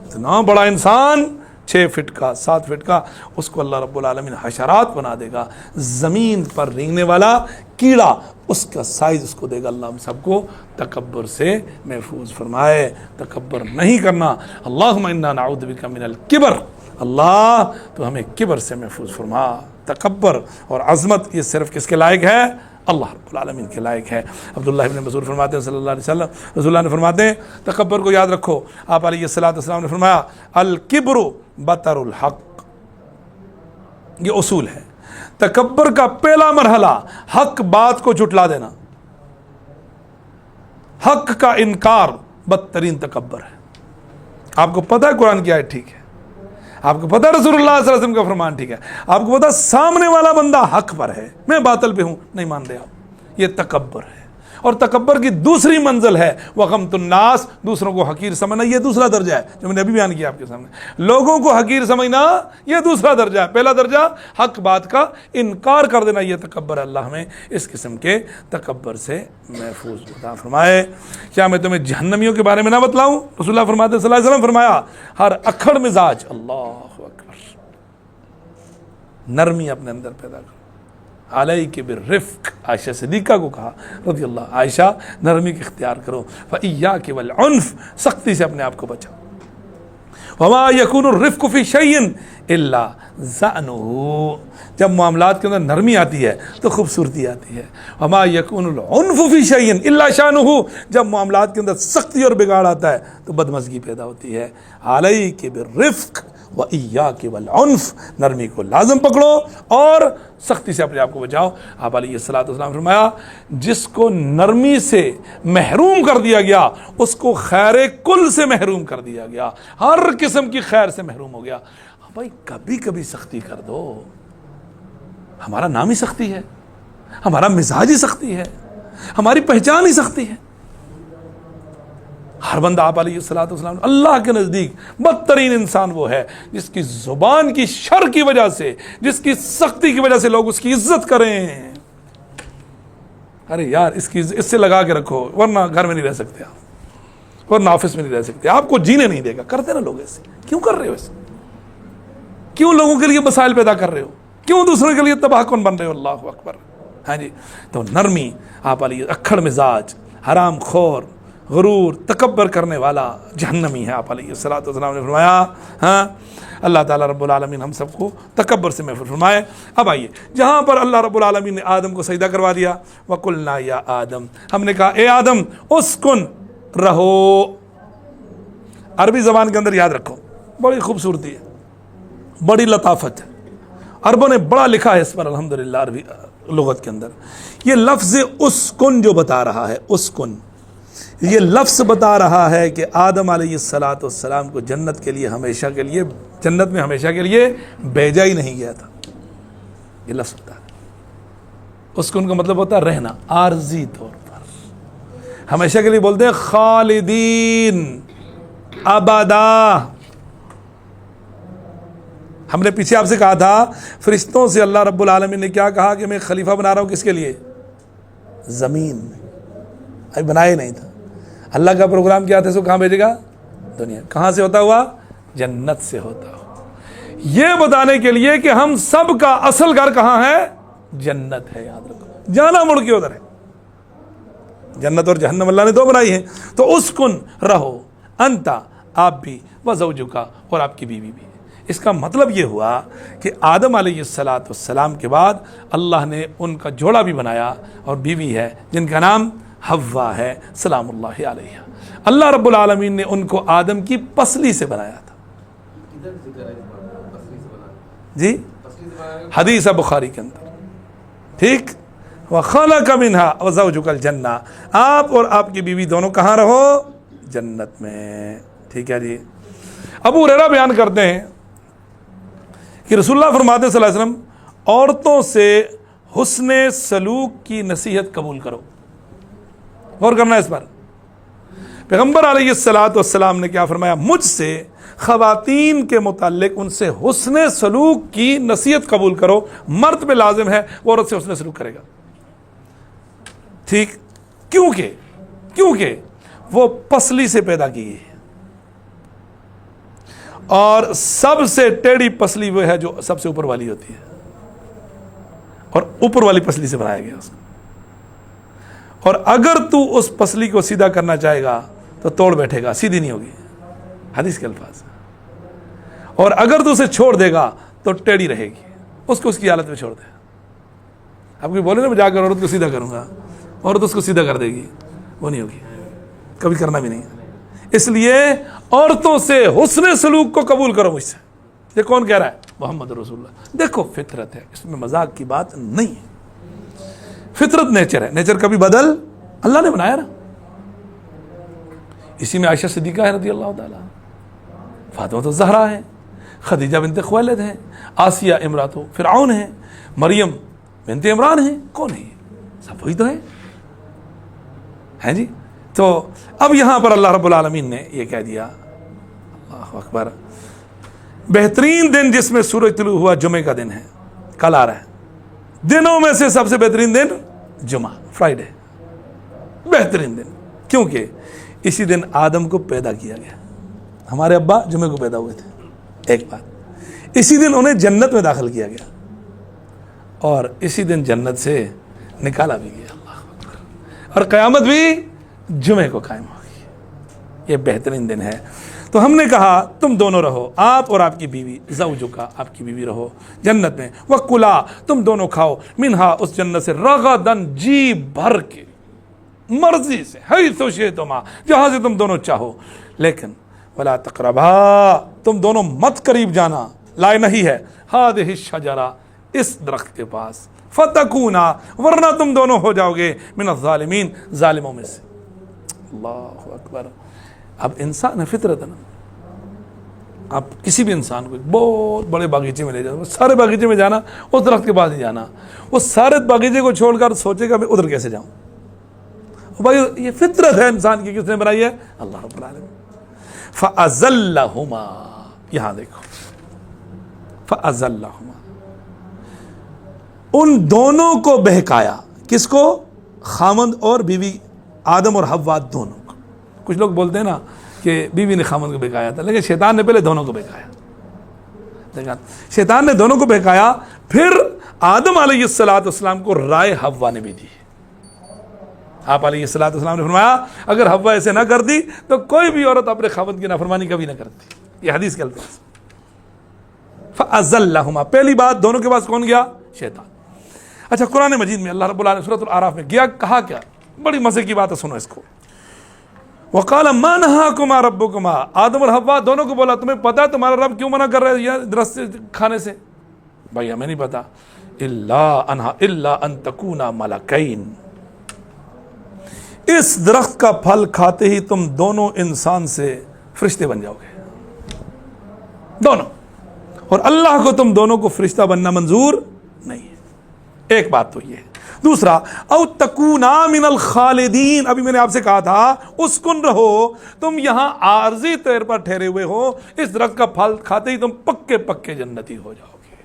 اتنا بڑا انسان 6 فٹ کا 7 فٹ کا، اس کو اللہ رب العالمین حشرات بنا دے گا، زمین پر رینگنے والا کیڑا، اس کا سائز اس کو دے گا۔ اللہ ہم سب کو تکبر سے محفوظ فرمائے، تکبر نہیں کرنا۔ اللہم انا نعوذ بک من الکبر، اللہ تو ہمیں کبر سے محفوظ فرما۔ تکبر اور عظمت یہ صرف کس کے لائق ہے؟ اللہ رب العالمین کے لائق ہے۔ عبداللہ ابن مسعود فرماتے ہیں صلی اللہ علیہ وسلم، رسول اللہ نے فرماتے ہیں تکبر کو یاد رکھو، آپ علیہ السلام نے فرمایا الکبر بطر الحق، یہ اصول ہے۔ تکبر کا پہلا مرحلہ حق بات کو جھٹلا دینا، حق کا انکار بدترین تکبر ہے۔ آپ کو پتہ ہے قرآن کی آیت ٹھیک ہے، آپ کو پتہ رسول اللہ صلی اللہ علیہ وسلم کا فرمان ٹھیک ہے، آپ کو پتہ سامنے والا بندہ حق پر ہے، میں باطل پہ ہوں، نہیں مان رہے آپ، یہ تکبر ہے۔ اور تکبر کی دوسری منزل ہے وغمت الناس، دوسروں کو حقیر سمجھنا، یہ دوسرا درجہ ہے جو میں نے ابھی بیان کیا آپ کے سامنے۔ لوگوں کو حقیر سمجھنا یہ دوسرا درجہ ہے، پہلا درجہ حق بات کا انکار کر دینا، یہ تکبر۔ اللہ ہمیں اس قسم کے تکبر سے محفوظ عطا فرمائے۔ کیا میں تمہیں جہنمیوں کے بارے میں نہ بتلاؤں؟ رسول اللہ فرماتے ہیں صلی اللہ علیہ وسلم فرمایا ہر اکھڑ مزاج، اللہ اکبر، نرمی اپنے اندر پیدا کرو، علیک بالرفق، عائشہ صدیقہ کو کہا رضی اللہ، عائشہ نرمی کی اختیار کرو، فإیاک والعنف، سختی سے اپنے آپ کو بچاؤ، وما یکون الرفق فی شیء الا زأنہ، جب معاملات کے اندر نرمی آتی ہے تو خوبصورتی آتی ہے، وما یکون العنف فی شیء الا شانہ، جب معاملات کے اندر سختی اور بگاڑ آتا ہے تو بدمزگی پیدا ہوتی ہے۔ علیک بالرفق وإیاک والعنف، نرمی کو لازم پکڑو اور سختی سے اپنے آپ کو بچاؤ۔ آپ علیہ السلام فرمایا جس کو نرمی سے محروم کر دیا گیا اس کو خیر کل سے محروم کر دیا گیا، ہر قسم کی خیر سے محروم ہو گیا۔ بھائی کبھی کبھی سختی کر دو، ہمارا نام ہی سختی ہے، ہمارا مزاج ہی سختی ہے، ہماری پہچان ہی سختی ہے۔ ہر بندہ آپ علیہ السلام اللہ کے نزدیک بدترین انسان وہ ہے جس کی زبان کی شر کی وجہ سے، جس کی سختی کی وجہ سے لوگ اس کی عزت کریں۔ ارے یار اس سے لگا کے رکھو، ورنہ گھر میں نہیں رہ سکتے آپ، ورنہ آفس میں نہیں رہ سکتے، آپ کو جینے نہیں دے گا۔ کرتے نا لوگ ایسے، کیوں کر رہے ہو ایسے؟ کیوں لوگوں کے لیے مسائل پیدا کر رہے ہو؟ کیوں دوسروں کے لیے تباہ کن بن رہے ہو؟ اللہ اکبر۔ ہاں جی، تو نرمی، آپ علیہ اکھڑ مزاج، حرام خور، غرور تکبر کرنے والا جہنمی ہے. آپ علیہ الصلوۃ والسلام نے فرمایا. ہاں اللہ تعالیٰ رب العالمین ہم سب کو تکبر سے محفوظ فرمائے. اب آئیے جہاں پر اللہ رب العالمین نے آدم کو سجدہ کروا دیا. وَقُلْنَا يَا آدم, ہم نے کہا اے آدم اسکن رہو. عربی زبان کے اندر یاد رکھو بڑی خوبصورتی ہے, بڑی لطافت ہے. عربوں نے بڑا لکھا ہے اس پر الحمدللہ عربی لغت کے اندر. یہ لفظ اسکن جو بتا رہا ہے, اسکن, یہ لفظ بتا رہا ہے کہ آدم علیہ الصلوۃ والسلام کو جنت کے لیے ہمیشہ کے لیے, جنت میں ہمیشہ کے لیے بھیجا ہی نہیں گیا تھا. یہ لفظ بتا ہے. اسکن کا مطلب ہوتا ہے رہنا, عارضی طور پر. ہمیشہ کے لیے بولتے ہیں خالدین ابدا. ہم نے پیچھے آپ سے کہا تھا فرشتوں سے اللہ رب العالمین نے کیا کہا کہ میں خلیفہ بنا رہا ہوں کس کے لیے؟ زمین میں. ابھی بنایا ہی نہیں تھا. اللہ کا پروگرام کیا تھا, اس کو کہاں بھیجے گا؟ دنیا. کہاں سے ہوتا ہوا؟ جنت سے ہوتا ہوا. یہ بتانے کے لیے کہ ہم سب کا اصل گھر کہاں ہے؟ جنت ہے. یاد رکھو, جانا مڑ کے ادھر ہے. جنت اور جہنم اللہ نے دو بنائی ہیں. تو اسکن رہو, انتا آپ بھی, وزوجکا اور آپ کی بیوی بھی. اس کا مطلب یہ ہوا کہ آدم علیہ الصلوۃ والسلام کے بعد اللہ نے ان کا جوڑا بھی بنایا اور بیوی ہے جن کا نام حوا ہے سلام اللہ علیہ. اللہ رب العالمین نے ان کو آدم کی پسلی سے بنایا تھا. جی حدیث ہے بخاری کے اندر. ٹھیک, وَخَلَقَ مِنْهَا وَزَوْجُكَ الْجَنَّةَ, آپ اور آپ کی بیوی دونوں کہاں رہو؟ جنت میں. ٹھیک ہے جی. ابو ہریرہ بیان کرتے ہیں کہ رسول اللہ فرماتے ہیں صلی اللہ علیہ وسلم عورتوں سے حسن سلوک کی نصیحت قبول کرو. غور کرنا ہے اس پر. پیغمبر علیہ الصلوۃ والسلام نے کیا فرمایا؟ مجھ سے خواتین کے متعلق ان سے حسن سلوک کی نصیحت قبول کرو. مرد پہ لازم ہے وہ عورت سے حسن سلوک کرے گا. ٹھیک, کیونکہ وہ پسلی سے پیدا کی ہے اور سب سے ٹیڑھی پسلی وہ ہے جو سب سے اوپر والی ہوتی ہے, اور اوپر والی پسلی سے بنایا گیا اس کو. اور اگر تو اس پسلی کو سیدھا کرنا چاہے گا تو توڑ بیٹھے گا, سیدھی نہیں ہوگی. حدیث کے الفاظ. اور اگر تو اسے چھوڑ دے گا تو ٹیڑھی رہے گی. اس کو اس کی حالت میں چھوڑ دے. اب کوئی بولے نا میں جا کر عورت کو سیدھا کروں گا, عورت اس کو سیدھا کر دے گی, وہ نہیں ہوگی, کبھی کرنا بھی نہیں. اس لیے عورتوں سے حسن سلوک کو قبول کرو مجھ سے. یہ کون کہہ رہا ہے؟ محمد رسول اللہ. دیکھو فطرت ہے, اس میں مذاق کی بات نہیں ہے. فطرت نیچر ہے, نیچر کبھی بدل اللہ نے بنایا نا. اسی میں عائشہ صدیقہ ہے رضی اللہ تعالیٰ, فاطمہ الزہرا ہے, خدیجہ بنت خویلد ہیں, آسیہ امرات فرعون ہیں, مریم بنت عمران ہیں. کون ہے؟ سب وہی تو ہے جی. تو اب یہاں پر اللہ رب العالمین نے یہ کہہ دیا, اللہ اکبر, بہترین دن جس میں سورج طلوع ہوا جمعے کا دن ہے, کل آ رہا ہے. دنوں میں سے سب سے بہترین دن جمعہ, فرائیڈے, بہترین دن. کیونکہ اسی دن آدم کو پیدا کیا گیا. ہمارے ابا جمعے کو پیدا ہوئے تھے. ایک بات, اسی دن انہیں جنت میں داخل کیا گیا اور اسی دن جنت سے نکالا بھی گیا. اللہ اکبر. اور قیامت بھی جمعے کو قائم ہوگی. یہ بہترین دن ہے. تو ہم نے کہا تم دونوں رہو, آپ اور آپ کی بیوی, زوجکا آپ کی بیوی رہو جنت میں. وَکُلَا تم دونوں کھاؤ, منہا اس جنت سے, رغدن جی بھر کے, مرضی سے, حیث شئتما جہاں سے تم دونوں چاہو, لیکن ولا تقربا تم دونوں مت قریب جانا, لائے نہیں ہے, ہذہ الشجرہ اس درخت کے پاس, فتکونا ورنہ تم دونوں ہو جاؤ گے, من الظالمین ظالموں میں سے. اللہ اکبر. اب انسان ہے, فطرت ہے نا. آپ کسی بھی انسان کو بہت بڑے باغیچے میں لے جاؤ, سارے باغیچے میں جانا, اس درخت کے پاس ہی جانا, وہ سارے باغیچے کو چھوڑ کر سوچے گا میں ادھر کیسے جاؤں. بھائی یہ فطرت ہے انسان کی, کس نے بنائی ہے؟ اللہ رب العالمین. فَأَزَلَّهُمَا, یہاں دیکھو, فَأَزَلَّهُمَا ان دونوں کو بہکایا. کس کو؟ خامند اور بیوی, آدم اور حوا دونوں کو. کچھ لوگ بولتے ہیں نا کہ بیوی نے خامند کو بہکایا تھا, لیکن شیطان نے پہلے دونوں کو بہکایا. شیطان نے دونوں کو بہکایا, پھر آدم علیہ الصلوۃ والسلام کو رائے حوا نے بھی دی. آپ علیہ الصلوۃ والسلام نے فرمایا اگر حوا ایسے نہ کرتی تو کوئی بھی عورت اپنے خاوند کی نافرمانی کبھی نہ کرتی. یہ حدیث کے الفاظ. فَأَزَلَّهُمَا پہلی بات دونوں کے پاس کون گیا؟ شیطان. اچھا قرآن مجید میں اللہ رب العالمین سورۃ الاعراف میں گیا کہا کیا؟ بڑی مزے کی بات ہے، سنو اس کو. وَقَالَ مَا نَهَاكُمَا رَبُّكُمَا آدم اور حوا دونوں کو بولا تمہیں پتہ ہے تمہارا رب کیوں منع کر رہا ہے یہ درخت کھانے سے؟ بھائی ہمیں نہیں پتا. إِلَّا أَن تَكُونَا مَلَكَيْنِ اس درخت کا پھل کھاتے ہی تم دونوں انسان سے فرشتے بن جاؤ گے دونوں، اور اللہ کو تم دونوں کو فرشتہ بننا منظور نہیں ہے. ایک بات تو یہ ہے. دوسرا او تکونا من الخالدین، ابھی میں نے آپ سے کہا تھا اسکن رہو، تم یہاں عارضی طور پر ٹھہرے ہوئے ہو، اس درخت کا پھل کھاتے ہی تم پکے پکے جنتی ہو جاؤ گے.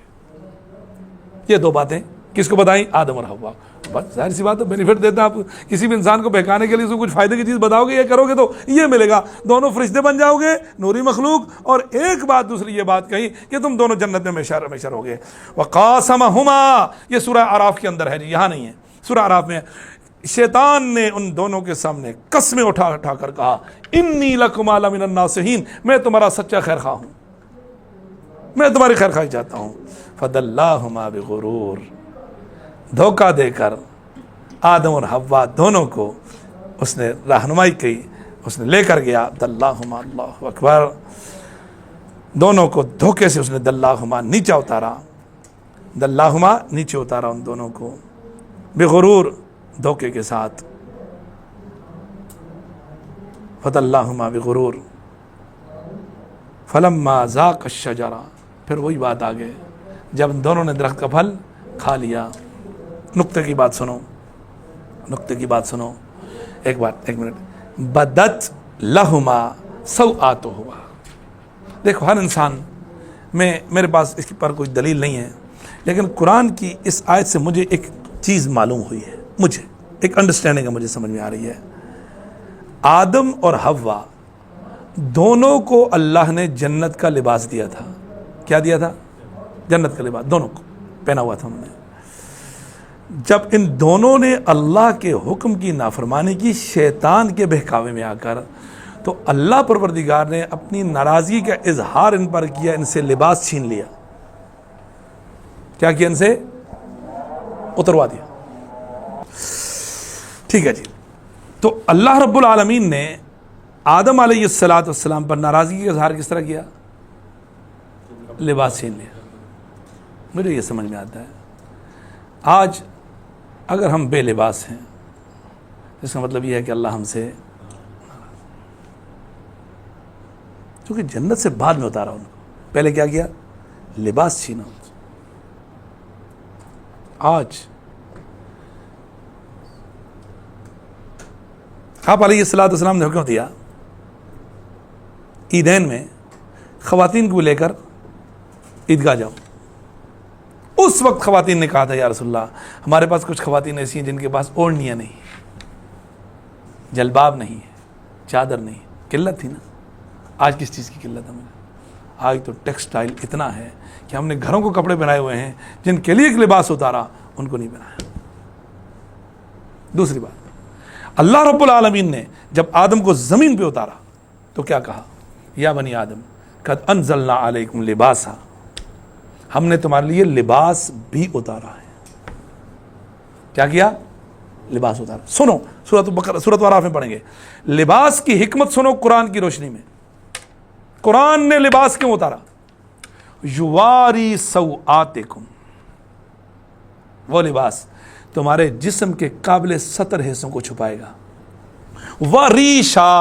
یہ دو باتیں کس کو بتائیں؟ آدم اور حوا. بس ظاہر سی بات ہے بینیفٹ دیتا ہے. آپ کسی بھی انسان کو بہکانے کے لیے اس کو کچھ فائدے کی چیز بتاؤ گے، یہ کرو گے تو یہ ملے گا، دونوں فرشتے بن جاؤ گے، نوری مخلوق. اور ایک بات دوسری یہ بات کہی کہ تم دونوں جنت میں ہمیشہ رہو گے. وقاسمہما یہ سورہ اعراف کے اندر ہے جی، یہاں نہیں ہے. سورہ اعراف میں شیطان نے ان دونوں کے سامنے قسمیں اٹھا کر کہا انی لکما لمن الناصحین، میں تمہارا سچا خیر خواہ ہوں، میں تمہاری خیر خواہی چاہتا ہوں. فدلاہما بغرور دھوکہ دے کر آدم اور حوا دونوں کو اس نے رہنمائی کی، اس نے لے کر گیا. دلاہما اللہ اکبر، دونوں کو دھوکے سے اس نے دلاہما نیچے اتارا، دلاہما نیچے اتارا ان دونوں کو بغرور دھوکے کے ساتھ. فدلاہما بغرور فلما ذاق الشجرہ، پھر وہی بات آگے جب دونوں نے درخت کا پھل کھا لیا. نقطے کی بات سنو، نقطے کی بات سنو. ایک منٹ. بدت لہما سوآتہما، دیکھو ہر انسان میں، میرے پاس اس پر کوئی دلیل نہیں ہے، لیکن قرآن کی اس آیت سے مجھے ایک چیز معلوم ہوئی ہے، مجھے ایک انڈرسٹینڈنگ ہے، مجھے سمجھ میں آ رہی ہے. آدم اور حوا دونوں کو اللہ نے جنت کا لباس دیا تھا. کیا دیا تھا؟ جنت کا لباس دونوں کو پہنا ہوا تھا انہوں نے. جب ان دونوں نے اللہ کے حکم کی نافرمانی کی شیطان کے بہکاوے میں آ کر، تو اللہ پروردگار نے اپنی ناراضگی کا اظہار ان پر کیا، ان سے لباس چھین لیا. کیا کیا؟ ان سے اتروا دیا. ٹھیک ہے جی. تو اللہ رب العالمین نے آدم علیہ السلام پر ناراضگی کا اظہار کس طرح کیا؟ لباس چھین لیا. مجھے یہ سمجھ میں آتا ہے آج اگر ہم بے لباس ہیں، اس کا مطلب یہ ہے کہ اللہ ہم سے، کیونکہ جنت سے بعد میں اتارا ان کو، پہلے کیا کیا؟ لباس چھینا. آج آپ علیہ السلام نے حکم دیا عیدین میں خواتین کو لے کر عیدگاہ جاؤ. اس وقت خواتین نے کہا تھا یا رسول اللہ ہمارے پاس کچھ خواتین ایسی ہیں جن کے پاس اوڑھنیاں نہیں، جلباب نہیں ہے، چادر نہیں. قلت تھی نا. آج کس چیز کی قلت ہے؟ آج تو ٹیکسٹائل اتنا ہے کہ ہم نے گھروں کو کپڑے پہنائے ہوئے ہیں، جن کے لیے ایک لباس اتارا ان کو نہیں پہنایا. دوسری بات، اللہ رب العالمین نے جب آدم کو زمین پہ اتارا تو کیا کہا؟ یا بنی آدم قد انزلنا علیکم لباسا، ہم نے تمہارے لیے لباس بھی اتارا ہے. کیا کیا؟ لباس اتارا. سنو سورۃ اعراف میں پڑھیں گے. لباس کی حکمت سنو قرآن کی روشنی میں. قرآن نے لباس کیوں اتارا؟ یواری سوآتکم، وہ لباس تمہارے جسم کے قابل ستر حصوں کو چھپائے گا. وریشا،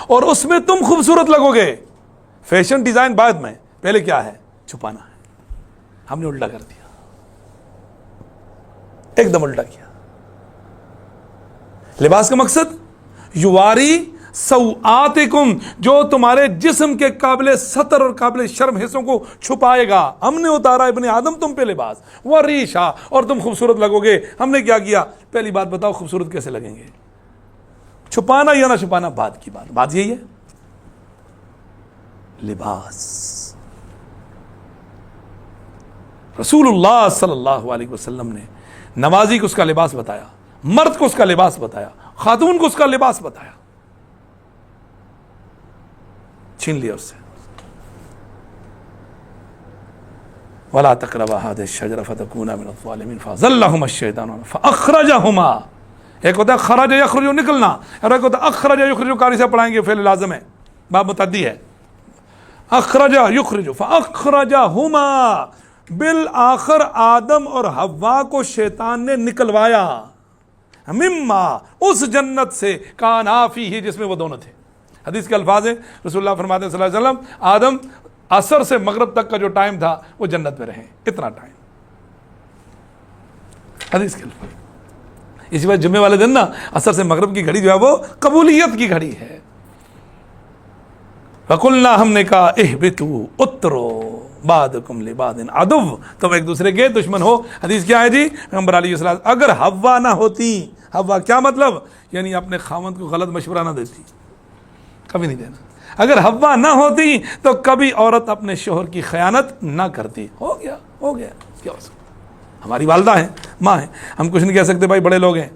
اور اس میں تم خوبصورت لگو گے. فیشن ڈیزائن بعد میں، پہلے کیا ہے؟ چھپانا ہے. ہم نے الٹا کر دیا، ایک دم الٹا کیا. لباس کا مقصد یواری سوآتکم، جو تمہارے جسم کے قابل ستر اور قابل شرم حصوں کو چھپائے گا. ہم نے اتارا ابن آدم تم پہ لباس. وریشا، اور تم خوبصورت لگو گے. ہم نے کیا کیا؟ پہلی بات بتاؤ خوبصورت کیسے لگیں گے؟ چھپانا یا نہ چھپانا بعد کی بات. بات یہی ہے لباس. رسول اللہ صلی اللہ علیہ وسلم نے نمازی کو اس کا لباس بتایا، مرد کو اس کا لباس بتایا، خاتون کو اس کا لباس بتایا، چھین لیا اس سے. وَلَا تَقْرَبَا هَٰذِهِ الشَّجَرَةَ فَتَكُونَا مِنَ الظَّالِمِينَ فَأَزَلَّهُمَا الشَّيْطَانُ فَأَخْرَجَهُمَا. ایک ہوتا ہے خرج یخرج نکلنا، اور ایک ہوتا ہے اخرج یخرج، قاری سے پڑھائیں گے فعل لازم ہے، باب متعدی ہے. اخرج یخرج فَأَخْرَجَهُمَا، بالآخر آدم اور حوا کو شیطان نے نکلوایا، مما، اس جنت سے، کانا فیہ، جس میں وہ دونوں تھے. حدیث کے الفاظ ہیں، رسول اللہ فرماتے ہیں صلی اللہ علیہ وسلم آدم عصر سے مغرب تک کا جو ٹائم تھا وہ جنت میں رہے، اتنا ٹائم. حدیث کے الفاظ. اسی وجہ جمعے والے دن نا عصر سے مغرب کی گھڑی جو ہے وہ قبولیت کی گھڑی ہے. فَقُلْنَا، ہم نے کہا، اِهْبِطُوا، اترو، بَعْضُكُمْ لِبَعْضٍ عَدُوٌّ، تم ایک دوسرے کے دشمن ہو. حدیث کیا ہے جی؟ پیغمبر علیہ السلام، اگر حوا نہ ہوتی، حوا کیا مطلب؟ یعنی اپنے خاوند کو غلط مشورہ نہ دیتی، کبھی نہیں دینا. اگر حوا نہ ہوتی تو کبھی عورت اپنے شوہر کی خیانت نہ کرتی. ہو گیا کیا ہو سکتا. ہماری والدہ ہیں، ماں ہیں، ہم کچھ نہیں کہہ سکتے، بھائی بڑے لوگ ہیں،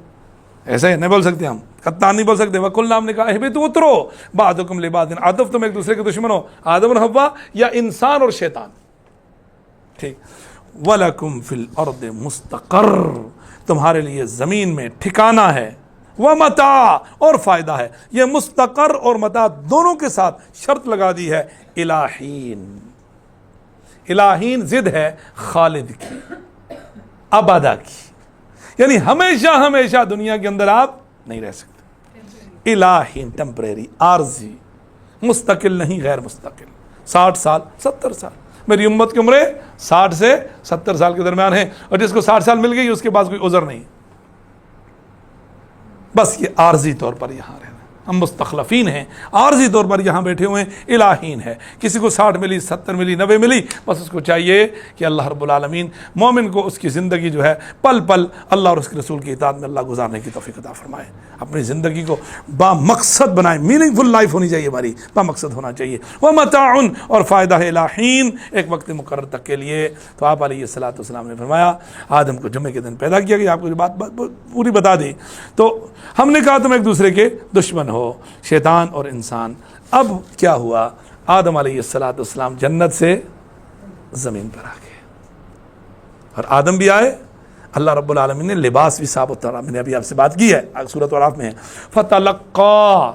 ایسے نہیں بول سکتے، ہم قطعاً نہیں بول سکتے. وَقُلْنَا، ہم نے کہا، اِهْبِطُوا، اترو، بَعْضُكُمْ لِبَعْضٍ عَدُوٌّ، تم ایک دوسرے کے دشمن ہو، آدم اور حوا یا انسان اور شیطان. ٹھیک. وَلَكُمْ فِي الْأَرْضِ مُسْتَقَرٌّ، تمہارے لیے زمین میں ٹھکانہ ہے، وَمَتَاعٌ، اور فائدہ ہے. یہ مستقر اور متاع دونوں کے ساتھ شرط لگا دی ہے. الہین، الہین ضد ہے خالد کی، ابدا کی، یعنی ہمیشہ دنیا کے اندر آپ نہیں رہ سکتے. الہین ٹیمپریری، عارضی، مستقل نہیں، غیر مستقل. 60 سال 70 سال، میری امت کی عمریں 60 سے 70 سال کے درمیان ہیں، اور جس کو 60 سال مل گئی اس کے پاس کوئی عذر نہیں، بس یہ عارضی طور پر یہاں رہنا. ہم مستخلفین ہیں، عارضی طور پر یہاں بیٹھے ہوئے ہیں. الہین ہے، کسی کو 60 ملی، 70 ملی، 90 ملی، بس اس کو چاہیے کہ اللہ رب العالمین مومن کو اس کی زندگی جو ہے پل پل اللہ اور اس کے رسول کی اطاعت میں اللہ گزارنے کی توفیق عطا فرمائے. اپنی زندگی کو با مقصد بنائیں، میننگ فل لائف ہونی چاہیے ہماری، با مقصد ہونا چاہیے. وَمَتَاعٌ، اور فائدہ ہے الہین، ایک وقت مقرر تک کے لیے. تو آپ علیہ الصلوۃ والسلام نے فرمایا آدم کو جمعے کے دن پیدا کیا گیا. آپ کو جو بات پوری بتا دی. تو ہم نے کہا تم ایک دوسرے کے دشمن ہو، شیطان اور انسان. اب کیا ہوا؟ آدم علیہ الصلوۃ والسلام جنت سے زمین پر آ گئے، اور آدم بھی آئے. اللہ رب العالمین نے لباس بھی صاف اتارا، میں نے ابھی آپ سے بات کی ہے، سورۃ اعراف میں ہے. فتلقا،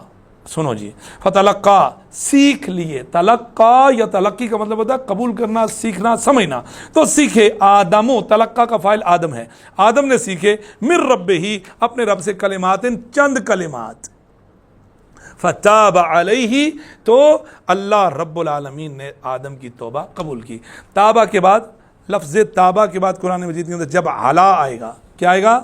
سنو جی، فتلقا، سیکھ لیے. تلقا یا تلقی کا مطلب ہوتا ہے قبول کرنا، سیکھنا، سمجھنا. تو سیکھے آدمو، تلقا کا فاعل آدم ہے، آدم نے سیکھے من ربہ، اپنے رب سے، کلمات، چند کلمات. فتاب علیہ، تو اللہ رب العالمین نے آدم کی توبہ قبول کی. تابہ کے بعد، لفظ تابہ کے بعد قرآن مجید کے اندر جب علا آئے گا، کیا آئے گا؟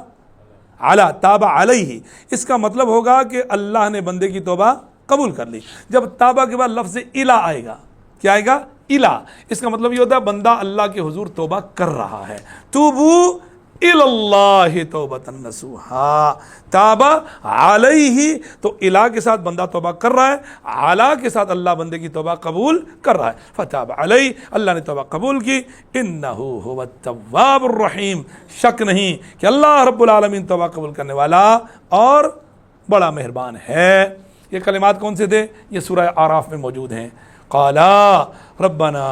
علا، تابہ علیہ، اس کا مطلب ہوگا کہ اللہ نے بندے کی توبہ قبول کر لی. جب تابہ کے بعد لفظ الا آئے گا، کیا آئے گا؟ الا، اس کا مطلب یہ ہوتا ہے بندہ اللہ کے حضور توبہ کر رہا ہے. توبو الی اللہ توبۃ نصوحا، تابہ علیہ، تو الا کے ساتھ بندہ توبہ کر رہا ہے، علا کے ساتھ اللہ بندے کی توبہ قبول کر رہا ہے. فتاب علیہ، اللہ نے توبہ قبول کی. انہ هو التواب الرحیم، شک نہیں کہ اللہ رب العالمین توبہ قبول کرنے والا اور بڑا مہربان ہے. یہ کلمات کون سے تھے؟ یہ سورہ اعراف میں موجود ہیں. قالا ربنا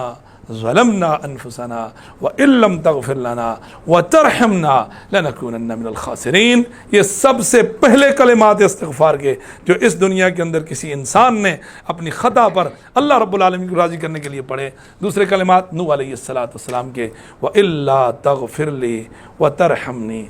ظلمنا انفسنا وان لم تغفر لنا وترحمنا لنكونن من الخاسرین. یہ سب سے پہلے کلمات استغفار کے جو اس دنیا کے اندر کسی انسان نے اپنی خطا پر اللہ رب العالمین کو راضی کرنے کے لیے پڑھے. دوسرے کلمات نوح علیہ السلام کے، وَإِلَّا تَغْفِرْ لِي وَتَرْحَمْنِي،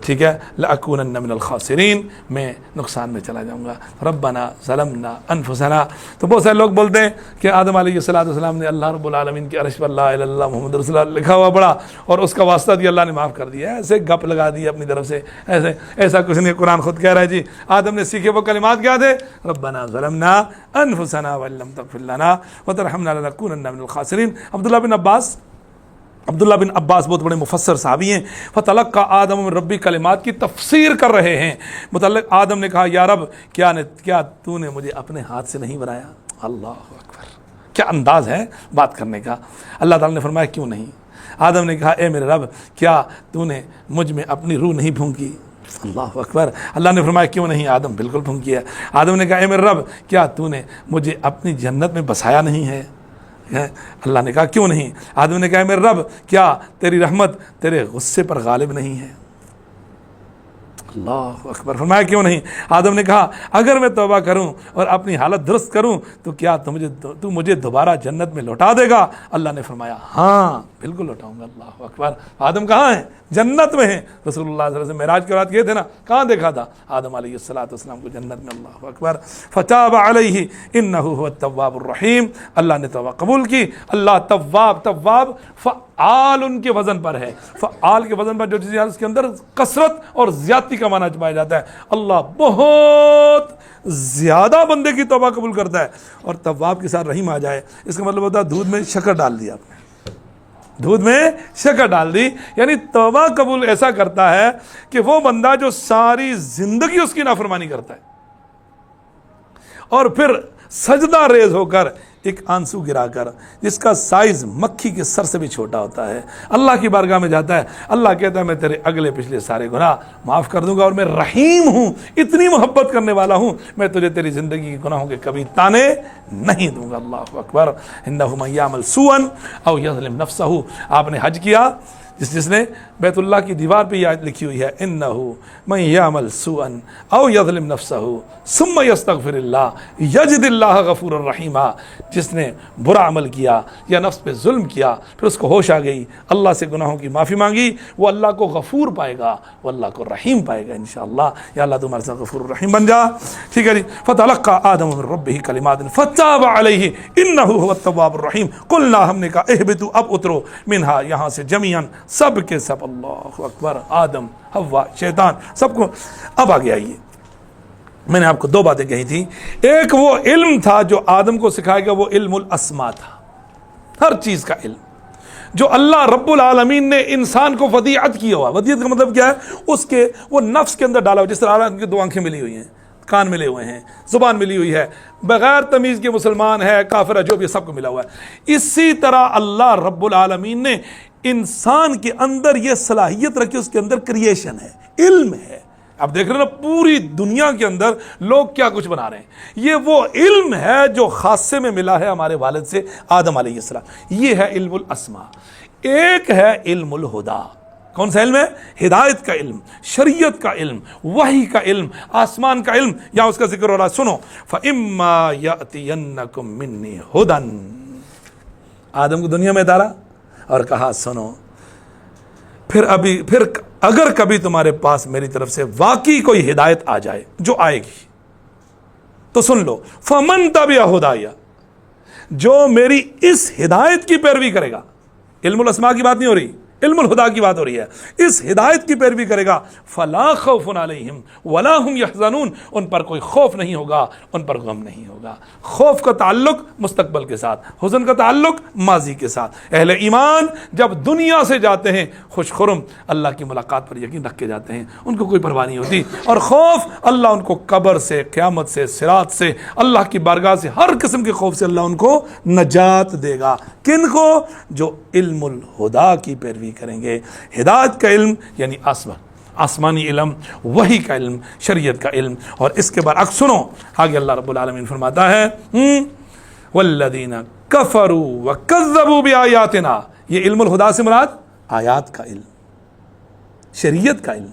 ٹھیک ہے، لَأَكُونَنَّ مِنَ الْخَاسِرِينَ، میں نقصان میں چلا جاؤں گا. ربنا ظلمنا انفسنا. تو بہت سارے لوگ بولتے ہیں کہ آدم علیہ السلام نے اللہ رب العالمین کی عرش پر لا الہ الا اللہ محمد رسول اللہ لکھا ہوا پڑھا اور اس کا واسطہ دیا، اللہ نے معاف کر دیا. ایسے گپ لگا دی اپنی طرف سے، ایسا کچھ نہیں. قرآن خود کہہ رہا ہے جی آدم نے سیکھے وہ کلمات کیا تھے؟ ربنا ظلمنا انفسنا وان لم تغفر لنا وترحمنا لنكونن من الخاسرین. عبداللہ بن عباس بہت بڑے مفسر صحابی ہیں. فتلقى آدم من ربی کلمات کی تفسیر کر رہے ہیں. متعلق آدم نے کہا یا رب کیا تو نے مجھے اپنے ہاتھ سے نہیں بنایا؟ اللہ اکبر، کیا انداز ہے بات کرنے کا. اللہ تعالیٰ نے فرمایا کیوں نہیں. آدم نے کہا اے میرے رب کیا تو نے مجھ میں اپنی روح نہیں پھونکی؟ اللہ اکبر. اللہ نے فرمایا کیوں نہیں آدم؟ بالکل تم کیا. آدم نے کہا اے میرے رب کیا تو نے مجھے اپنی جنت میں بسایا نہیں ہے؟ اللہ نے کہا کیوں نہیں؟ آدم نے کہا اے میرے رب کیا تیری رحمت تیرے غصے پر غالب نہیں ہے؟ اللہ اکبر. فرمایا کیوں نہیں؟ آدم نے کہا اگر میں توبہ کروں اور اپنی حالت درست کروں تو کیا تو مجھے دوبارہ جنت میں لوٹا دے گا؟ اللہ نے فرمایا ہاں بالکل لوٹاؤں گا. اللہ اکبر. آدم کہاں ہیں؟ جنت میں ہیں. رسول اللہ صلی اللہ علیہ وسلم معراج کے رات گئے تھے نا, کہاں دیکھا تھا؟ آدم علیہ السلام کو جنت میں. اللہ اکبر. فتاب علیہ انہ هو التواب الرحیم. اللہ نے توبہ قبول کی. اللہ تواب فعال ان کے وزن پر ہے. فعال کے وزن پر جو چیز ہے اس کے اندر کثرت اور زیادتی کا معنی پایا جاتا ہے. اللہ بہت زیادہ بندے کی توبہ قبول کرتا ہے. اور تواب کے ساتھ رحیم آ جائے اس کا مطلب ہوتا ہے دودھ میں شکر ڈال دیا آپ نے, دودھ میں شکر ڈال دی. یعنی توبہ قبول ایسا کرتا ہے کہ وہ بندہ جو ساری زندگی اس کی نافرمانی کرتا ہے اور پھر سجدہ ریز ہو کر ایک آنسو گرا کر جس کا سائز مکھی کے سر سے بھی چھوٹا ہوتا ہے اللہ کی بارگاہ میں جاتا ہے. اللہ کہتا ہے میں تیرے اگلے پچھلے سارے گناہ معاف کر دوں گا اور میں رحیم ہوں, اتنی محبت کرنے والا ہوں, میں تجھے تیری زندگی کے گناہوں کے کبھی تانے نہیں دوں گا. اللہ اکبر. انہ من یعمل سوءا او یظلم نفسہ. آپ نے حج کیا, جس نے بیت اللہ کی دیوار پہ یہ آیت لکھی ہوئی ہے انہ من یعمل سوءا او یظلم نفسہ ثم یستغفر اللہ یجد اللہ غفور الرحیم. جس نے برا عمل کیا یا نفس پہ ظلم کیا پھر اس کو ہوش آ گئی, اللہ سے گناہوں کی معافی مانگی, وہ اللہ کو غفور پائے گا, وہ اللہ کو رحیم پائے گا انشاءاللہ. یا اللہ تمہارے ساتھ غفور الرحیم بن جا. ٹھیک ہے جی. فتلقى آدم من ربہ کلمات فتاب علیہ انہ هو التواب الرحیم. قلنا ہم نے کہا اہبطوا اب اترو منہا یہاں سے جمیعا سب کے سب. اللہ اکبر. آدم حوا شیطان سب کو. اب آگے آئیے, میں نے آپ کو دو باتیں کہی تھی. ایک وہ علم تھا جو آدم کو سکھایا گیا, وہ علم الاسماء تھا, ہر چیز کا علم جو اللہ رب العالمین نے انسان کو ودیعت کیا ہوا. ودیعت کا مطلب کیا ہے؟ اس کے وہ نفس کے اندر ڈالا ہوا. جس طرح ان کی دو آنکھیں ملی ہوئی ہیں, کان ملے ہوئے ہیں, زبان ملی ہوئی ہے, بغیر تمیز کے مسلمان ہے کافر ہے جو بھی سب کو ملا ہوا ہے. اسی طرح اللہ رب العالمین نے انسان کے اندر یہ صلاحیت رکھی, اس کے اندر کریشن ہے, علم ہے. اب دیکھ رہے ہیں نا پوری دنیا کے اندر لوگ کیا کچھ بنا رہے ہیں. یہ وہ علم ہے جو خاصے میں ملا ہے ہمارے والد سے آدم علیہ السلام. یہ ہے علم الاسماء. ایک ہے علم الہدا. کون سا علم ہے؟ ہدایت کا علم, شریعت کا علم, وحی کا علم, آسمان کا علم. یہاں اس کا ذکر ہو رہا ہے, سنو. فَإِمَّا يَأْتِيَنَّكُم مِّنِّي هُدًى. آدم کو دنیا میں اتارا اور کہا سنو, پھر اگر کبھی تمہارے پاس میری طرف سے واقعی کوئی ہدایت آ جائے, جو آئے گی تو سن لو. فَمَن تَبِعَ هُدَايَ, جو میری اس ہدایت کی پیروی کرے گا. علم الاسماء کی بات نہیں ہو رہی, علم الہدا کی بات ہو رہی ہے. اس ہدایت کی پیروی کرے گا فلا خوف علیہم ولا هم یحزنون. ان پر کوئی خوف نہیں ہوگا, ان پر غم نہیں ہوگا. خوف کا تعلق مستقبل کے ساتھ, حزن کا تعلق ماضی کے ساتھ. اہل ایمان جب دنیا سے جاتے ہیں خوش خرم اللہ کی ملاقات پر یقین رکھ کے جاتے ہیں, ان کو کوئی پرواہ نہیں ہوتی. اور خوف اللہ ان کو قبر سے, قیامت سے, صراط سے, اللہ کی بارگاہ سے, ہر قسم کے خوف سے اللہ ان کو نجات دے گا. کن کو؟ جو علم الہدا کی پیروی کریں گے. ہدایت کا علم یعنی آسمانی علم, وحی کا علم, شریعت کا علم. اور اس کے بعد سنو آگے اللہ رب العالمین فرماتا ہے والذین کفروا وکذبوا بآیاتنا. یہ علم الہدا سے مراد آیات کا علم, شریعت کا علم,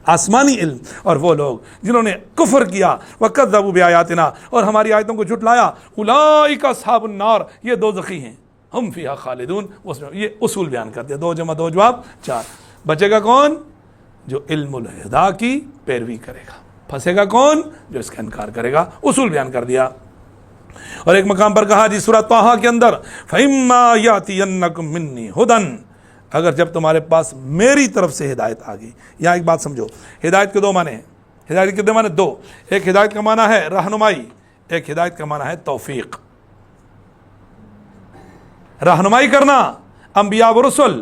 آسمانی علم. اور وہ لوگ جنہوں نے کفر کیا, وکذبوا بآیاتنا, اور ہماری آیتوں کو جھٹلایا, اولئک اصحاب النار, یہ دوزخی ہیں, ہم فیہا خالدون. یہ اصول بیان کرتے ہیں, 2 + 2 = 4. بچے گا کون؟ جو علم الہدا کی پیروی کرے گا. پھنسے گا کون؟ جو اس کا انکار کرے گا. اصول بیان کر دیا. اور ایک مقام پر کہا جی سورہ طٰہٰ کے اندر فَإِمَّا يَأْتِيَنَّكُم مِّنِّي هُدًى, اگر جب تمہارے پاس میری طرف سے ہدایت آ گئی. یہاں ایک بات سمجھو, ہدایت کے 2 معنی ہیں. ہدایت کے 2 معنی 2. ایک ہدایت کا معنی ہے رہنمائی, ایک ہدایت کا معنی ہے توفیق. رہنمائی کرنا, انبیاء و رسل,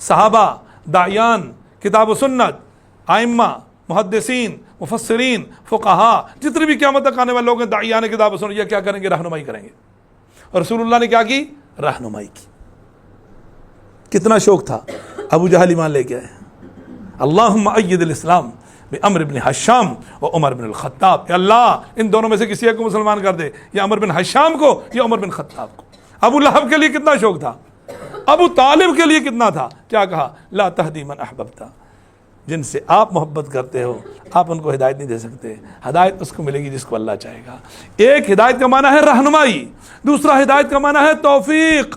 صحابہ, داعیان, کتاب و سنت, ائمہ, محدثین, مفسرین, فقہاء, جتنے بھی قیامت تک آنے والے لوگ ہیں داعیان کتاب و سنت, یہ کیا کریں گے؟ رہنمائی کریں گے. اور رسول اللہ نے کیا کی؟ رہنمائی کی. کتنا شوق تھا, ابو جہل ایمان لے کے آئے. اللہم اید الاسلام عمر بن حشام و عمر بن الخطاب، یا اللہ ان دونوں میں سے کسی ایک کو مسلمان کر دے، یا عمر بن حشام کو یا عمر بن خطاب کو۔ ابو لہب کے لیے کتنا شوق تھا، ابو طالب کے لیے کتنا تھا، کیا کہا، لا تہدی من احببت، جن سے آپ محبت کرتے ہو آپ ان کو ہدایت نہیں دے سکتے، ہدایت اس کو ملے گی جس کو اللہ چاہے گا۔ ایک ہدایت کا معنی ہے رہنمائی، دوسرا ہدایت کا معنی ہے توفیق۔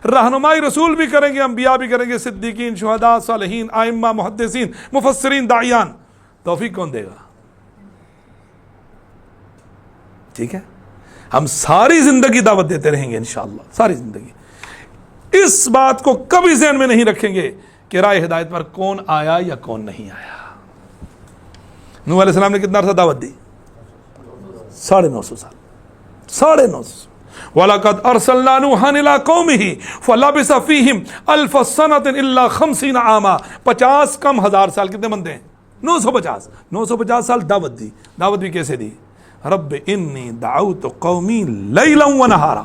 رہنمائی رسول بھی کریں گے، انبیاء بھی کریں گے، صدیقین، شہداء، صالحین، ائمہ، محدثین، مفسرین، داعیان۔ توفیق کون دے گا؟ ٹھیک ہے، ہم ساری زندگی دعوت دیتے رہیں گے انشاءاللہ، ساری زندگی۔ اس بات کو کبھی ذہن میں نہیں رکھیں گے کہ راہ ہدایت پر کون آیا یا کون نہیں آیا۔ نوح علیہ السلام نے کتنا عرصہ دعوت دی؟ 950 سال، 950۔ وَلَقَدْ أَرْسَلْنَا نُوحًا إِلَىٰ قَوْمِهِ فَلَبِثَ فِيهِمْ أَلْفَ سَنَةٍ إِلَّا 50 عَامًا، 50 کم ہزار سال، کتنے بندے ہیں؟ 950 سال دعوت دی۔ دعوت بھی کیسے دی؟ رب انی دعوت قومی لیلا و نہارا،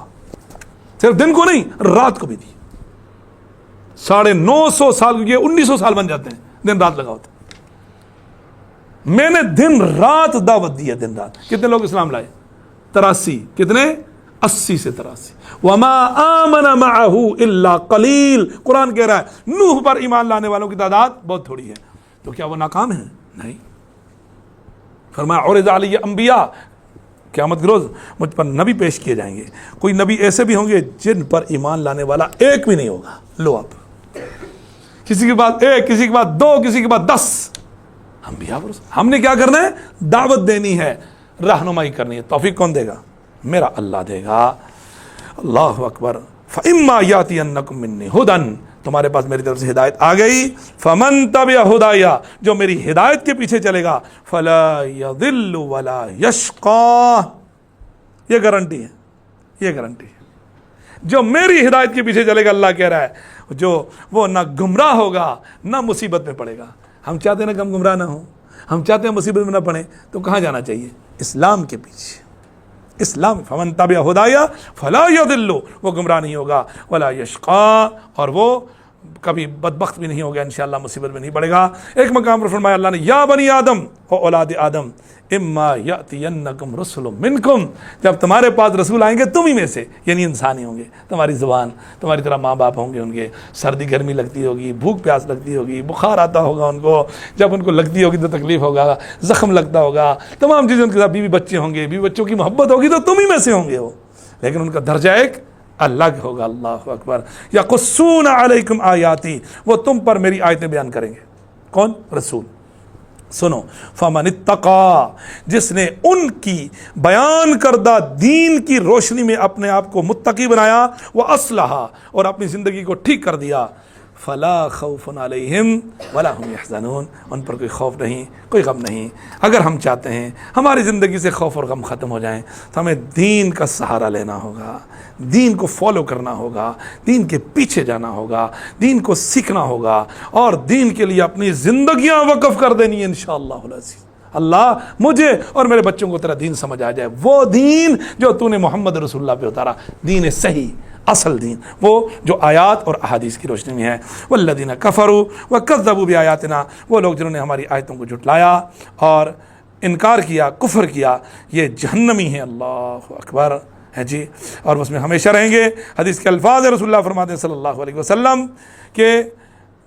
صرف دن کو نہیں رات کو بھی دی۔ 950 سال کے 1900 سال بن جاتے ہیں دن رات لگا ہوتا۔ میں نے دن رات دعوت دی ہے، دن رات۔ کتنے لوگ اسلام لائے؟ 83۔ کتنے؟ 80 سے 83۔ وما آمن معه الا قلیل، قرآن کہہ رہا ہے نوح پر ایمان لانے والوں کی تعداد بہت تھوڑی ہے۔ تو کیا وہ ناکام ہیں؟ نہیں۔ فرمایا عرض علی انبیاء، قیامت کے روز مجھ پر نبی پیش کیے جائیں گے، کوئی نبی ایسے بھی ہوں گے جن پر ایمان لانے والا ایک بھی نہیں ہوگا۔ لو اب کسی کے بعد ایک، کسی کے بعد 2، کسی کے بعد 10 انبیاء پر۔ ہم نے کیا کرنا ہے؟ دعوت دینی ہے، رہنمائی کرنی ہے۔ توفیق کون دے گا؟ میرا اللہ دے گا۔ اللہ اکبر۔ فَإِمَّا يَأْتِيَنَّكُم مِّنِّي هُدًى، تمہارے پاس میری طرف سے ہدایت آ گئی، فَمَن تَبِعَ هُدَايَ، جو میری ہدایت کے پیچھے چلے گا، فَلَا يَضِلُّ وَلَا يَشْقَىٰ، یہ گارنٹی ہے، یہ گارنٹی ہے۔ جو میری ہدایت کے پیچھے چلے گا، اللہ کہہ رہا ہے، جو وہ نہ گمراہ ہوگا نہ مصیبت میں پڑے گا۔ ہم چاہتے ہیں کہ ہم گمراہ نہ ہوں، ہم چاہتے ہیں مصیبت میں نہ پڑیں، تو کہاں جانا چاہیے؟ اسلام کے پیچھے۔ اسلام، فمن تبع ہدایا فلا یضل، وہ گمراہ نہیں ہوگا، ولا یشقا، اور وہ کبھی بدبخت بھی نہیں ہوگا، انشاءاللہ مصیبت میں نہیں پڑے گا۔ ایک مقام پر فرمایا اللہ نے، یا بنی آدم و اولاد آدم اما یاتینکم رسل منکم، جب تمہارے پاس رسول آئیں گے تمہیں میں سے، یعنی انسان ہی ہوں گے، تمہاری زبان تمہاری طرح ماں باپ ہوں گے، ان کے سردی گرمی لگتی ہوگی، بھوک پیاس لگتی ہوگی، بخار آتا ہوگا ان کو، جب ان کو لگتی ہوگی تو تکلیف ہوگا، زخم لگتا ہوگا، تمام چیزیں ان کے ساتھ، بیوی بچے ہوں گے، بیوی بچوں کی محبت ہوگی تو تمہیں میں سے ہوں گے وہ، لیکن ان کا درجہ ایک الگ ہوگا۔ اللہ اکبر۔ یقصون علیکم آیاتی، وہ تم پر میری آیتیں بیان کریں گے۔ کون؟ رسول۔ سنو، فمن اتقا، جس نے ان کی بیان کردہ دین کی روشنی میں اپنے آپ کو متقی بنایا، وہ اصلح، اور اپنی زندگی کو ٹھیک کر دیا، فلا خوف علیہم ولا هم یحزنون، ان پر کوئی خوف نہیں، کوئی غم نہیں۔ اگر ہم چاہتے ہیں ہماری زندگی سے خوف اور غم ختم ہو جائیں تو ہمیں دین کا سہارا لینا ہوگا، دین کو فالو کرنا ہوگا، دین کے پیچھے جانا ہوگا، دین کو سیکھنا ہوگا، اور دین کے لیے اپنی زندگیاں وقف کر دینی ہے انشاءاللہ العزیز۔ اللہ مجھے اور میرے بچوں کو تیرا دین سمجھ آ جائے، وہ دین جو تو نے محمد رسول اللہ پہ اتارا، دین صحیح، اصل دین، وہ جو آیات اور احادیث کی روشنی میں ہے۔ والذین کفروا وکذبوا بآیاتنا، وہ لوگ جنہوں نے ہماری آیتوں کو جھٹلایا اور انکار کیا، کفر کیا، یہ جہنمی ہیں۔ اللہ اکبر ہے جی، اور اس میں ہمیشہ رہیں گے۔ حدیث کے الفاظ رسول اللہ فرماتے ہیں صلی اللہ علیہ وسلم کہ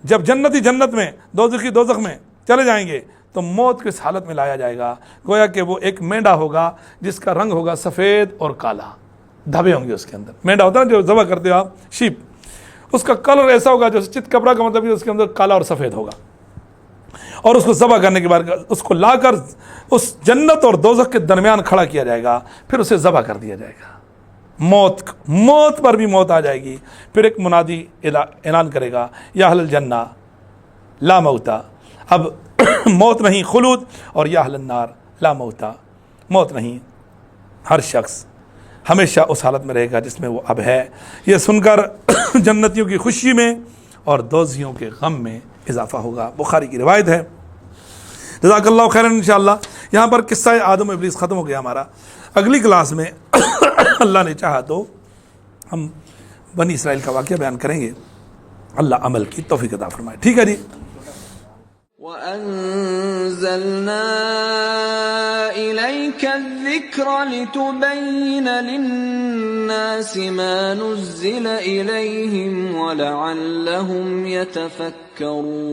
جب جنتی جنت میں، دوزخی دوزخ میں چلے جائیں گے تو موت کس حالت میں لایا جائے گا؟ گویا کہ وہ ایک مینڈا ہوگا جس کا رنگ ہوگا سفید اور کالا، دھبے ہوں گے اس کے اندر۔ مینڈا ہوتا ہے جو ذبح کرتے ہو آپ، شیپ، اس کا کلر ایسا ہوگا جو چت کپڑا کا مطلب اس کے اندر کالا اور سفید ہوگا، اور اس کو ذبح کرنے کے بعد اس کو لا کر اس جنت اور دوزخ کے درمیان کھڑا کیا جائے گا، پھر اسے ذبح کر دیا جائے گا۔ موت پر بھی موت آ جائے گی، پھر ایک منادی اعلان کرے گا، یا اہل الجنہ لا موتا، اب موت نہیں خلود، اور یا اہل النار لا موتا، موت نہیں، ہر شخص ہمیشہ اس حالت میں رہے گا جس میں وہ اب ہے۔ یہ سن کر جنتیوں کی خوشی میں اور دوزیوں کے غم میں اضافہ ہوگا، بخاری کی روایت ہے۔ جزاک اللہ خیرا۔ انشاءاللہ یہاں پر قصہ آدم و ابلیس ختم ہو گیا ہمارا۔ اگلی کلاس میں اللہ نے چاہا تو ہم بنی اسرائیل کا واقعہ بیان کریں گے۔ اللہ عمل کی توفیق عطا فرمائے۔ ٹھیک ہے جی۔ وَأَنزَلْنَا إِلَيْكَ الذِّكْرَ لِتُبَيِّنَ لِلنَّاسِ مَا نُزِّلَ إِلَيْهِمْ وَلَعَلَّهُمْ يَتَفَكَّرُونَ